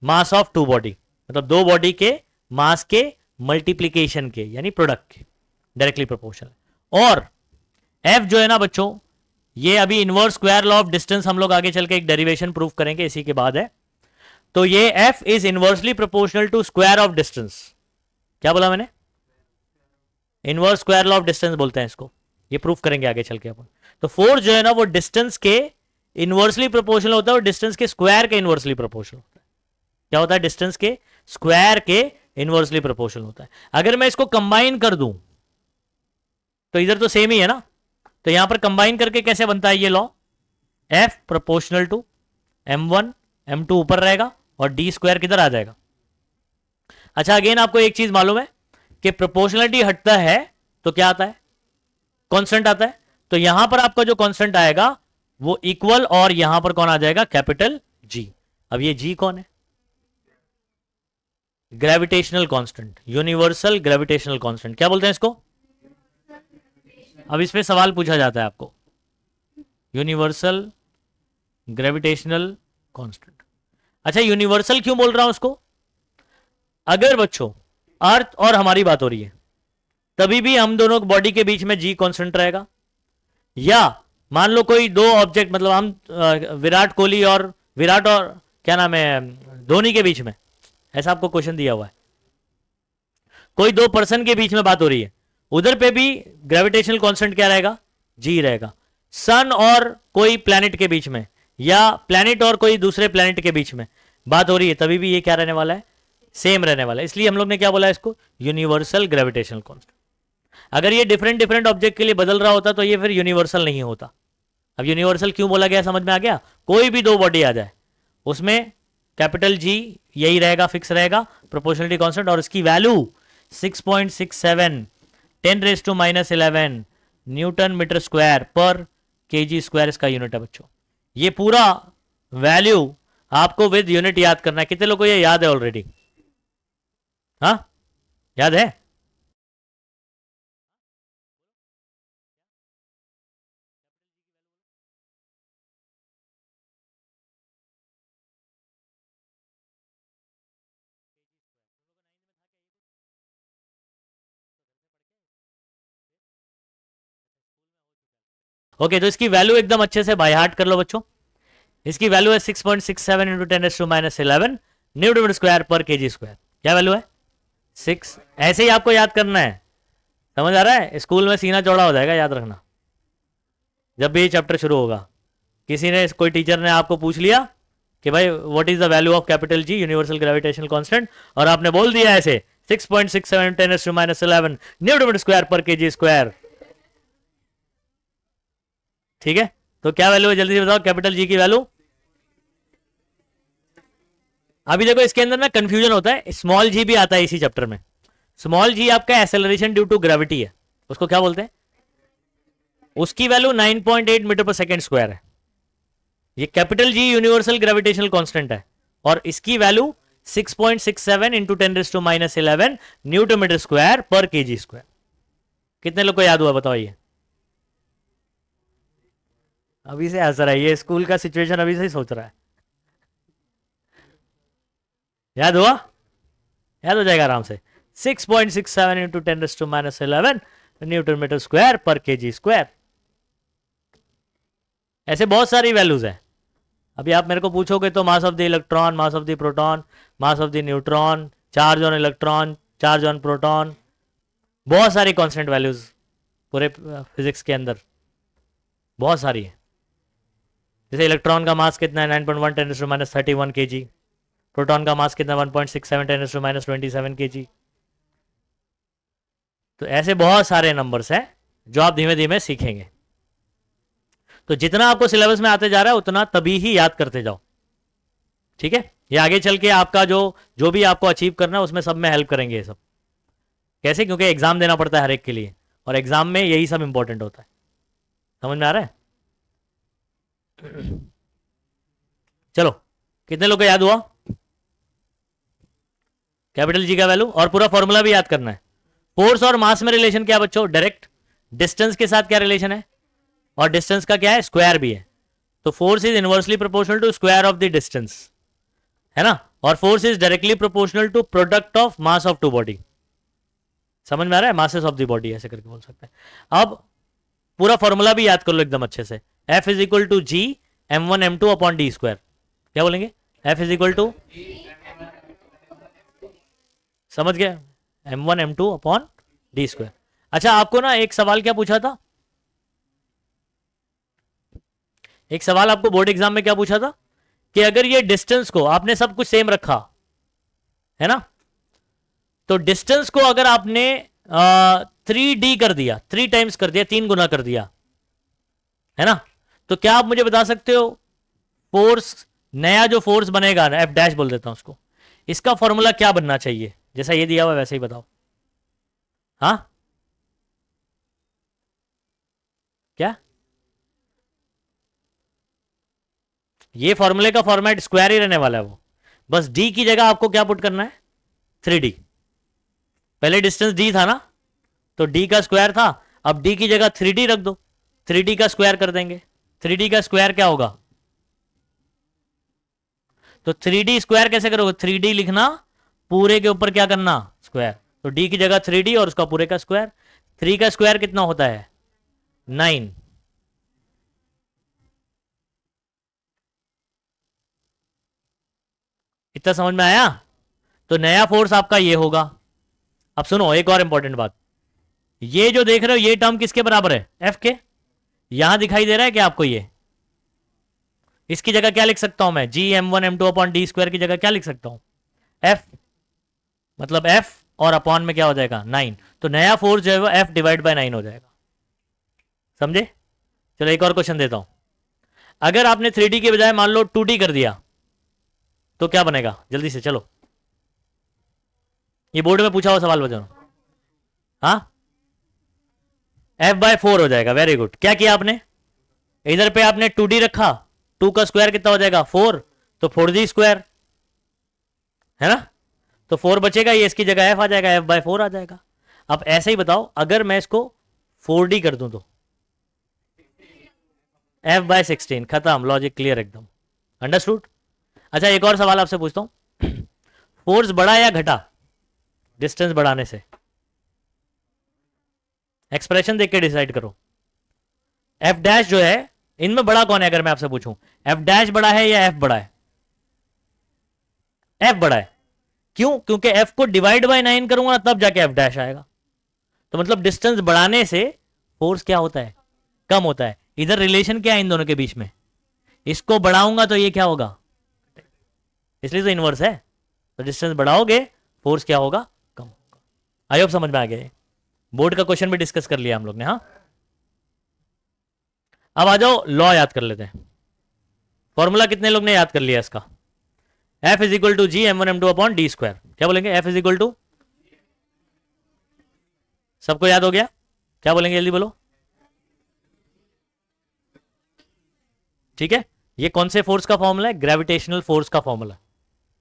mass of two body, मतलब दो बॉडी के मास के मल्टीप्लीकेशन के, यानी प्रोडक्ट के, डायरेक्टली प्रोपोर्शनल। और एफ जो है ना बच्चों, ये अभी inverse square law of distance हम लोग आगे चल के एक डेरिवेशन प्रूफ करेंगे, इसी के बाद है। तो ये F is inversely proportional to square of distance. क्या बोला मैंने? Inverse square law of distance बोलते हैं इसको, ये प्रूफ करेंगे आगे चल के अपन। तो फोर्स जो है ना वो डिस्टेंस के इनवर्सली प्रोपोर्शनल होता है और डिस्टेंस के स्क्वायर के इनवर्सली प्रोपोर्शनल होता है। क्या होता है? डिस्टेंस के स्क्वायर के इनवर्सली प्रोपोर्शनल होता है। अगर मैं इसको कंबाइन कर दूं तो इधर तो सेम ही है ना, तो यहां पर कंबाइन करके कैसे बनता है ये law? F proportional to m1 m2 ऊपर रहेगा और डी स्क्वायर किधर आ जाएगा? अच्छा, अगेन आपको एक चीज मालूम है कि प्रोपोर्शनलिटी हटता है तो क्या आता है? कांस्टेंट आता है। तो यहां पर आपका जो कांस्टेंट आएगा वो इक्वल, और यहां पर कौन आ जाएगा? Capital G. अब ये जी कौन है? Gravitational constant, universal gravitational constant. क्या बोलते हैं इसको? अब इसमें सवाल पूछा जाता है आपको, यूनिवर्सल ग्रेविटेशनल कांस्टेंट। अच्छा, यूनिवर्सल क्यों बोल रहा हूं उसको? अगर बच्चों अर्थ और हमारी बात हो रही है तभी भी हम दोनों बॉडी के बीच में जी कांस्टेंट रहेगा, या मान लो कोई दो ऑब्जेक्ट, मतलब हम विराट कोहली और क्या नाम है धोनी के बीच में, ऐसा आपको क्वेश्चन दिया हुआ है, कोई दो पर्सन के बीच में बात हो रही है, उधर पे भी ग्रेविटेशनल कांस्टेंट क्या रहेगा? जी रहेगा। सन और कोई प्लैनेट के बीच में, या प्लैनेट और कोई दूसरे प्लैनेट के बीच में बात हो रही है, तभी भी ये क्या रहने वाला है? सेम रहने वाला है। इसलिए हम लोग ने क्या बोला इसको? Universal gravitational constant. अगर ये डिफरेंट डिफरेंट ऑब्जेक्ट के लिए बदल रहा होता तो ये फिर यूनिवर्सल नहीं होता। अब यूनिवर्सल क्यों बोला गया समझ में आ गया? कोई भी दो बॉडी आ जाए उसमें कैपिटल जी यही रहेगा, फिक्स रहेगा, प्रोपोर्शनलिटी कांस्टेंट, और इसकी वैल्यू 6.67 10⁻⁻11 न्यूटन मीटर स्क्वायर पर केजी स्क्वायर इसका यूनिट है बच्चों। ये पूरा वैल्यू आपको विद यूनिट याद करना है। कितने लोगों को ये याद है ऑलरेडी? हाँ, याद है? ओके, तो इसकी वैल्यू एकदम अच्छे से बाय हार्ट कर लो बच्चों। इसकी वैल्यू है 6.67 इंटू 10⁻11 न्यूटन मीटर स्क्वायर पर केजी स्क्वायर। क्या वैल्यू है? 6। ऐसे ही आपको याद करना है, समझ आ रहा है? स्कूल में सीना चौड़ा हो जाएगा, याद रखना। जब भी ये चैप्टर शुरू होगा, किसी ने, कोई टीचर ने आपको पूछ लिया कि भाई what is the value of capital G universal gravitational constant, और आपने बोल दिया ऐसे 6.67 10⁻11 न्यूटन मीटर स्क्वायर पर केजी स्क्वायर, ठीक है? तो क्या वैल्यू है जल्दी से बताओ कैपिटल जी की वैल्यू। अभी देखो इसके अंदर ना कंफ्यूजन होता है, स्मॉल जी भी आता है इसी चैप्टर में। स्मॉल जी आपका एसेलरेशन ड्यू टू ग्रेविटी है, उसको क्या बोलते हैं? उसकी वैल्यू 9.8 मीटर पर सेकेंड स्क्वायर है। ये capital G universal gravitational constant है, और इसकी value 6.67 into 10⁻11 newton metre square पर केजी स्क्वायर। कितने लोग को याद हुआ बताओ? ये अभी से हंस रहा है, ये स्कूल का सिचुएशन अभी से ही सोच रहा है। याद हुआ? याद हो जाएगा आराम से। 6.67 इंटू 10⁻11 न्यूटन मीटर स्क्वायर पर केजी स्क्वायर। ऐसे बहुत सारी वैल्यूज है। अभी आप मेरे को पूछोगे तो mass of the electron, mass of the proton, mass of the neutron, charge on electron, charge on proton, बहुत सारी कांस्टेंट वैल्यूज पूरे फिजिक्स के अंदर बहुत सारी है। जैसे इलेक्ट्रॉन का मास कितना है 9.1 10⁻31 kg, प्रोटॉन का मास कितना 1.67 10⁻27 kg। तो ऐसे बहुत सारे नंबर्स हैं जो आप धीमे धीमे सीखेंगे। तो जितना आपको सिलेबस में आते जा रहा है उतना तभी ही याद करते जाओ, ठीक है? ये आगे चल के आपका जो जो भी आपको अचीव करना है उसमें सब में हेल्प करेंगे ये सब। कैसे? क्योंकि एग्जाम देना पड़ता है हर एक के लिए, और एग्जाम में यही सब इंपॉर्टेंट होता है। समझ में आ रहा है? चलो, कितने लोग को याद हुआ कैपिटल जी का वैल्यू? और पूरा फॉर्मूला भी याद करना है। फोर्स और मास में रिलेशन क्या बच्चों? डायरेक्ट। डिस्टेंस के साथ क्या रिलेशन है? और डिस्टेंस का क्या है? स्क्वायर भी है। तो force is inversely proportional to square of the distance, है ना? और force is directly proportional to product of mass of two body. समझ में आ रहा है? मासेस ऑफ द बॉडी ऐसे करके बोल सकते हैं। अब पूरा फॉर्मूला भी याद कर लो एकदम अच्छे से। F is equal to G m1 m2 upon D square. क्या बोलेंगे? F इज इक्वल टू, समझ गए? m1 m2 upon D square. अच्छा, आपको ना एक सवाल क्या पूछा था? एक सवाल आपको बोर्ड एग्जाम में क्या पूछा था कि अगर ये डिस्टेंस को आपने सब कुछ सेम रखा है ना, तो डिस्टेंस को अगर आपने 3D कर दिया, 3 टाइम्स कर दिया, 3 गुना कर दिया, है ना, तो क्या आप मुझे बता सकते हो फोर्स, नया जो फोर्स बनेगा ना, एफ डैश बोल देता हूं उसको, इसका फॉर्मूला क्या बनना चाहिए? जैसा ये दिया हुआ वैसे ही बताओ। हाँ, क्या? ये फॉर्मूले का फॉर्मेट स्क्वायर ही रहने वाला है वो, बस डी की जगह आपको क्या पुट करना है? 3D। पहले डिस्टेंस डी था ना, तो डी का स्क्वायर था, अब डी की जगह 3D रख दो, 3D का स्क्वायर कर देंगे। 3D का स्क्वायर क्या होगा? तो 3D स्क्वायर कैसे करोगे? 3D लिखना, पूरे के ऊपर क्या करना? स्क्वायर। तो डी की जगह 3D और उसका पूरे का स्क्वायर। 3 का स्क्वायर कितना होता है? 9। इतना समझ में आया? तो नया फोर्स आपका ये होगा। अब सुनो एक और इंपॉर्टेंट बात, ये जो देख रहे हो ये टर्म किसके बराबर है? एफ के। यहां दिखाई दे रहा है क्या आपको? ये इसकी जगह क्या लिख सकता हूं मैं? जी m1 m2 upon D square की जगह क्या लिख सकता हूं? एफ, मतलब एफ और अपॉन में क्या हो जाएगा? 9। तो नया फोर्स जो है वो एफ डिवाइड बाय 9 हो जाएगा। समझे? चलो एक और क्वेश्चन देता हूं। अगर आपने 3D के बजाय मान लो 2D कर दिया तो क्या बनेगा, जल्दी से चलो, ये बोर्ड में पूछा हुआ सवाल बजाओ। हाँ, f/4 हो जाएगा। Very good. क्या किया आपने, इधर पे आपने 2D रखा, 2 का स्क्वायर कितना हो जाएगा 4, तो 4D स्क्वायर है ना, तो 4 बचेगा, ये इसकी जगह f आ जाएगा, f/4 आ जाएगा। अब ऐसे ही बताओ अगर मैं इसको 4D कर दूं तो f/16, खत्म, लॉजिक क्लियर एकदम, अंडरस्टूड। अच्छा एक और सवाल आपसे पूछता हूं, फोर्स बढ़ा या घटा डिस्टेंस बढ़ाने से, एक्सप्रेशन देख के डिसाइड करो। एफ डैश जो है इनमें बड़ा कौन है, अगर मैं आपसे पूछूं एफ डैश बड़ा है या एफ बड़ा है, एफ बड़ा है। क्यों, क्योंकि एफ को डिवाइड बाय 9 करूंगा तब जाके एफ डैश आएगा। तो मतलब डिस्टेंस बढ़ाने से फोर्स क्या होता है, कम होता है। इधर रिलेशन क्या है इन दोनों के बीच में, इसको बढ़ाऊंगा तो ये क्या होगा, इसलिए तो इनवर्स है। तो डिस्टेंस बढ़ाओगे फोर्स क्या होगा, कम होगा। आई होप समझ में आ गया, बोर्ड का क्वेश्चन भी डिस्कस कर लिया हम लोग ने। हाँ, अब आ जाओ लॉ याद कर लेते हैं। फॉर्मूला कितने लोग ने याद कर लिया इसका, F is equal to G m1 m2 upon D square. क्या बोलेंगे, F इज इक्वल टू, सबको याद हो गया, क्या बोलेंगे जल्दी बोलो। ठीक है, ये कौन से फोर्स का फॉर्मूला है, ग्रेविटेशनल फोर्स का फॉर्मूला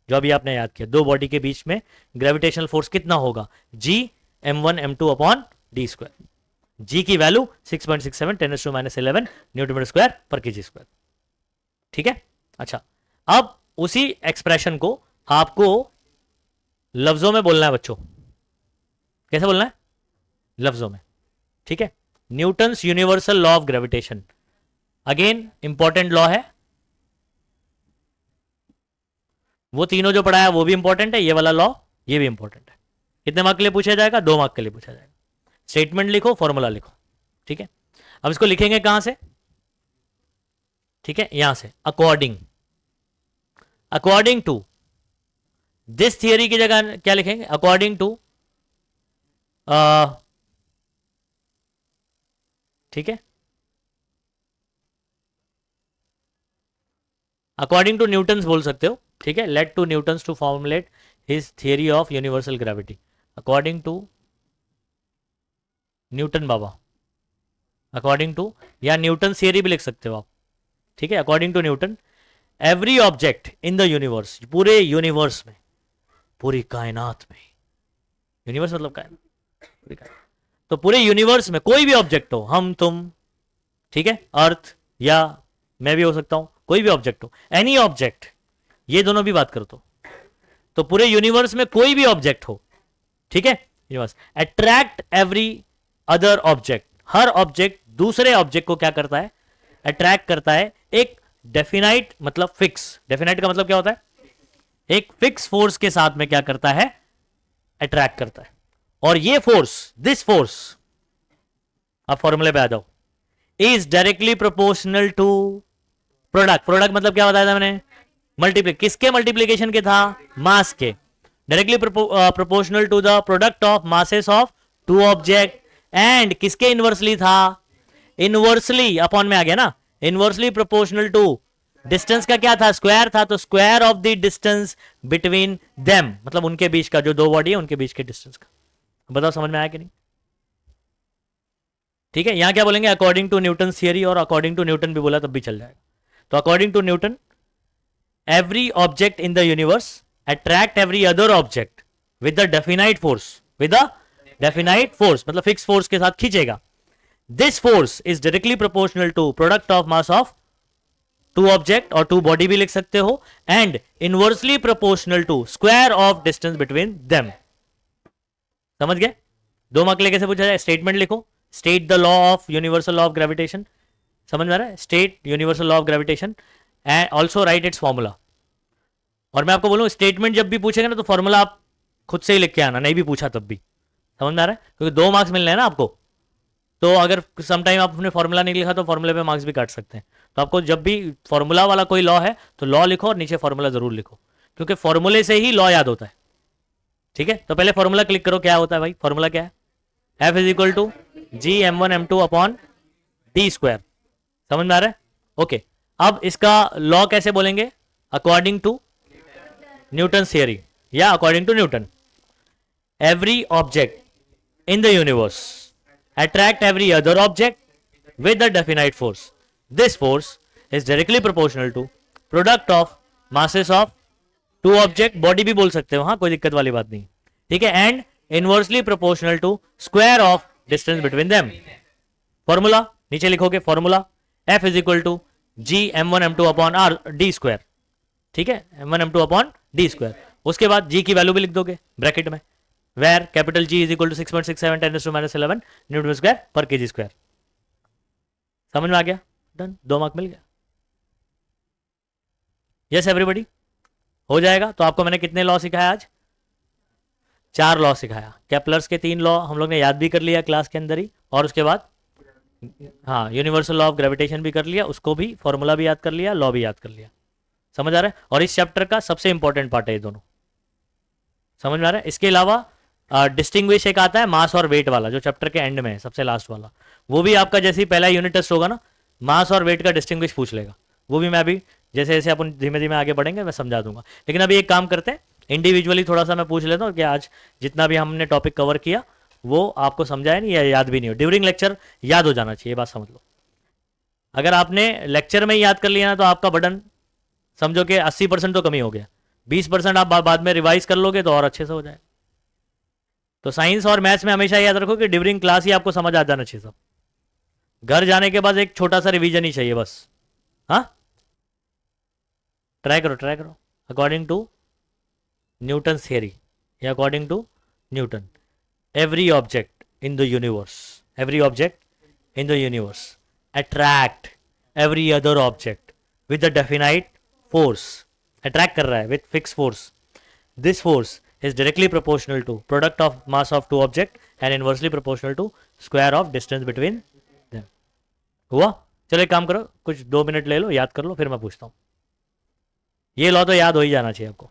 जो अभी आपने याद किया। दो बॉडी के बीच में ग्रेविटेशनल फोर्स कितना होगा, G m1 m2 upon D square. G की वैल्यू 6.67 10⁻11 न्यूटन मीटर स्क्वायर पर केजी स्क्वायर। ठीक है, अच्छा अब उसी एक्सप्रेशन को आपको लफ्जों में बोलना है बच्चों। कैसे बोलना है, लफ्जों में। ठीक है, Newton's universal law of gravitation, again important law है। वो तीनों जो पढ़ा है वो भी इंपॉर्टेंट है, ये वाला लॉ ये भी इंपॉर्टेंट है। कितने मार्क के लिए पूछा जाएगा, 2 मार्क के लिए पूछा जाएगा। स्टेटमेंट लिखो, फॉर्मूला लिखो। ठीक है, अब इसको लिखेंगे कहां से, ठीक है यहां से, अकॉर्डिंग टू दिस थियरी की जगह क्या लिखेंगे, अकॉर्डिंग टू, ठीक है, अकॉर्डिंग टू न्यूटन्स बोल सकते हो। ठीक है, let to Newton's to formulate his theory of universal gravity, according to Newton बाबा, अकॉर्डिंग टू, या न्यूटन थियरी भी लिख सकते हो आप। ठीक है, according to Newton every object in the universe, पूरे यूनिवर्स में, पूरी कायनात में, यूनिवर्स मतलब कायनात, पूरी कायनात, तो पूरे यूनिवर्स में कोई भी ऑब्जेक्ट हो, हम तुम, ठीक है, अर्थ या मैं भी हो सकता हूं, कोई भी ऑब्जेक्ट हो, एनी ऑब्जेक्ट, ये दोनों भी बात करो तो पूरे यूनिवर्स में कोई भी ऑब्जेक्ट हो, ठीक है, universe attract every other object, हर ऑब्जेक्ट दूसरे ऑब्जेक्ट को क्या करता है, अट्रैक्ट करता है, एक डेफिनाइट मतलब फिक्स, डेफिनाइट का मतलब क्या होता है, एक फिक्स फोर्स के साथ में क्या करता है, अट्रैक्ट करता है। और ये फोर्स, दिस फोर्स, आप फॉर्मूले पे आ जाओ, is directly proportional to product, product मतलब क्या बताया था मैंने, मल्टीप्लिक, किसके मल्टीप्लीकेशन के था, मास के, directly proportional to the product of masses of two object, and किसके इनवर्सली था, इनवर्सली अपॉन में आ गया ना, इनवर्सली प्रोपोर्शनल टू डिस्टेंस का क्या था, स्क्वायर था, तो square of the distance between them, मतलब उनके बीच का, जो दो बॉडी है उनके बीच के डिस्टेंस का। बताओ समझ में आया कि नहीं। ठीक है, यहां क्या बोलेंगे, अकॉर्डिंग टू न्यूटन थियरी, और अकॉर्डिंग टू न्यूटन भी बोला तब भी चल जाएगा। तो according to Newton every object in the universe attract every other object with the definite force, with the definite force मतलब फिक्स फोर्स के साथ खींचेगा। This force is directly proportional to product of mass of two object, और टू बॉडी भी लिख सकते हो, and inversely proportional to square of distance between them. समझ गए, 2 मार्क लेके से पूछा जाए, स्टेटमेंट लिखो, state the law of universal law of gravitation, समझ में आ रहा है, state universal law of gravitation and also right it's formula. और मैं आपको बोलूं स्टेटमेंट जब भी पूछेगा ना तो फॉर्मूला आप खुद से ही लिख के आना, नहीं भी पूछा तब भी, समझ में आ रहा है, क्योंकि 2 मार्क्स मिलने हैं ना आपको, तो अगर समटाइम आप अपने फॉर्मूला नहीं लिखा तो फॉर्मूले पे मार्क्स भी काट सकते हैं। तो आपको जब भी फॉर्मूला वाला कोई लॉ है तो लॉ लिखो और नीचे फॉर्मूला जरूर लिखो, क्योंकि फॉर्मूले से ही लॉ याद होता है। ठीक है, तो पहले फॉर्मूला क्लिक करो, क्या होता है भाई, फॉर्मूला क्या है, F is equal to G m1 m2 upon D square, समझ में आ रहा है। ओके, अब इसका लॉ कैसे बोलेंगे? अकॉर्डिंग टू न्यूटन थियरी या according to Newton, every object in the universe attract every other object with a definite force. This force is directly proportional to product of masses of two object. Body भी बोल सकते हो, हाँ कोई दिक्कत वाली बात नहीं, ठीक है. And inversely proportional to square of distance between them. Formula नीचे लिखोगे, formula F is equal to G m1 m2 upon R D square. ठीक है, m1 m2 upon D square. उसके बाद जी की वैल्यू भी लिख दोगे ब्रैकेट में, where capital G is equal to 6.67 10 to minus 11 Newton square पर केजी स्क्वायर. समझ में आ गया? डन, 2 मार्क मिल गया. यस एवरीबॉडी, हो जाएगा. तो आपको मैंने कितने लॉ सिखाया आज? 4 लॉ सिखाया. केप्लर्स के 3 लॉ हम लोग ने याद भी कर लिया क्लास के अंदर ही, और उसके बाद हाँ यूनिवर्सल लॉ ऑफ ग्रेविटेशन भी कर लिया, उसको भी फॉर्मूला भी याद कर लिया, लॉ भी याद कर लिया. समझ आ रहा है? और इस चैप्टर का सबसे इंपॉर्टेंट पार्ट है ये दोनों. समझ में आ रहा है? इसके अलावा डिस्टिंग्विश एक आता है मास और वेट वाला, जो चैप्टर के एंड में है, सबसे लास्ट वाला. वो भी आपका जैसे ही पहला यूनिट टेस्ट होगा ना, मास और वेट का डिस्टिंग्विश पूछ लेगा. वो भी मैं अभी जैसे जैसे अपन धीमे धीमे आगे बढ़ेंगे मैं समझा दूंगा. लेकिन अभी एक काम करते हैं, इंडिविजुअली थोड़ा सा मैं पूछ लेता हूँ कि आज जितना भी हमने टॉपिक कवर किया वो आपको समझाया नहीं या याद भी नहीं हो. ड्यूरिंग लेक्चर याद हो जाना चाहिए, बात समझ लो. अगर आपने लेक्चर में ही याद कर लिया ना तो आपका बटन समझो कि 80% तो कमी हो गया. 20% आप बाद में रिवाइज कर लोगे तो और अच्छे से हो जाए. तो साइंस और मैथ्स में हमेशा याद रखो कि ड्यूरिंग क्लास ही आपको समझ आ जाना चाहिए सब. घर जाने के बाद एक छोटा सा रिवीजन ही चाहिए बस. हाँ, ट्राई करो. अकॉर्डिंग टू न्यूटन थियरी या according to Newton, every object in the universe attract every other object with a definite force. attract कर रहा है with fixed force. this force is directly proportional to product of mass of two object and inversely proportional to square of distance between them. हुआ? चलो एक काम करो, कुछ 2 मिनट ले लो, याद कर लो, फिर मैं पूछता हूँ. ये लॉ तो याद हो ही जाना चाहिए आपको.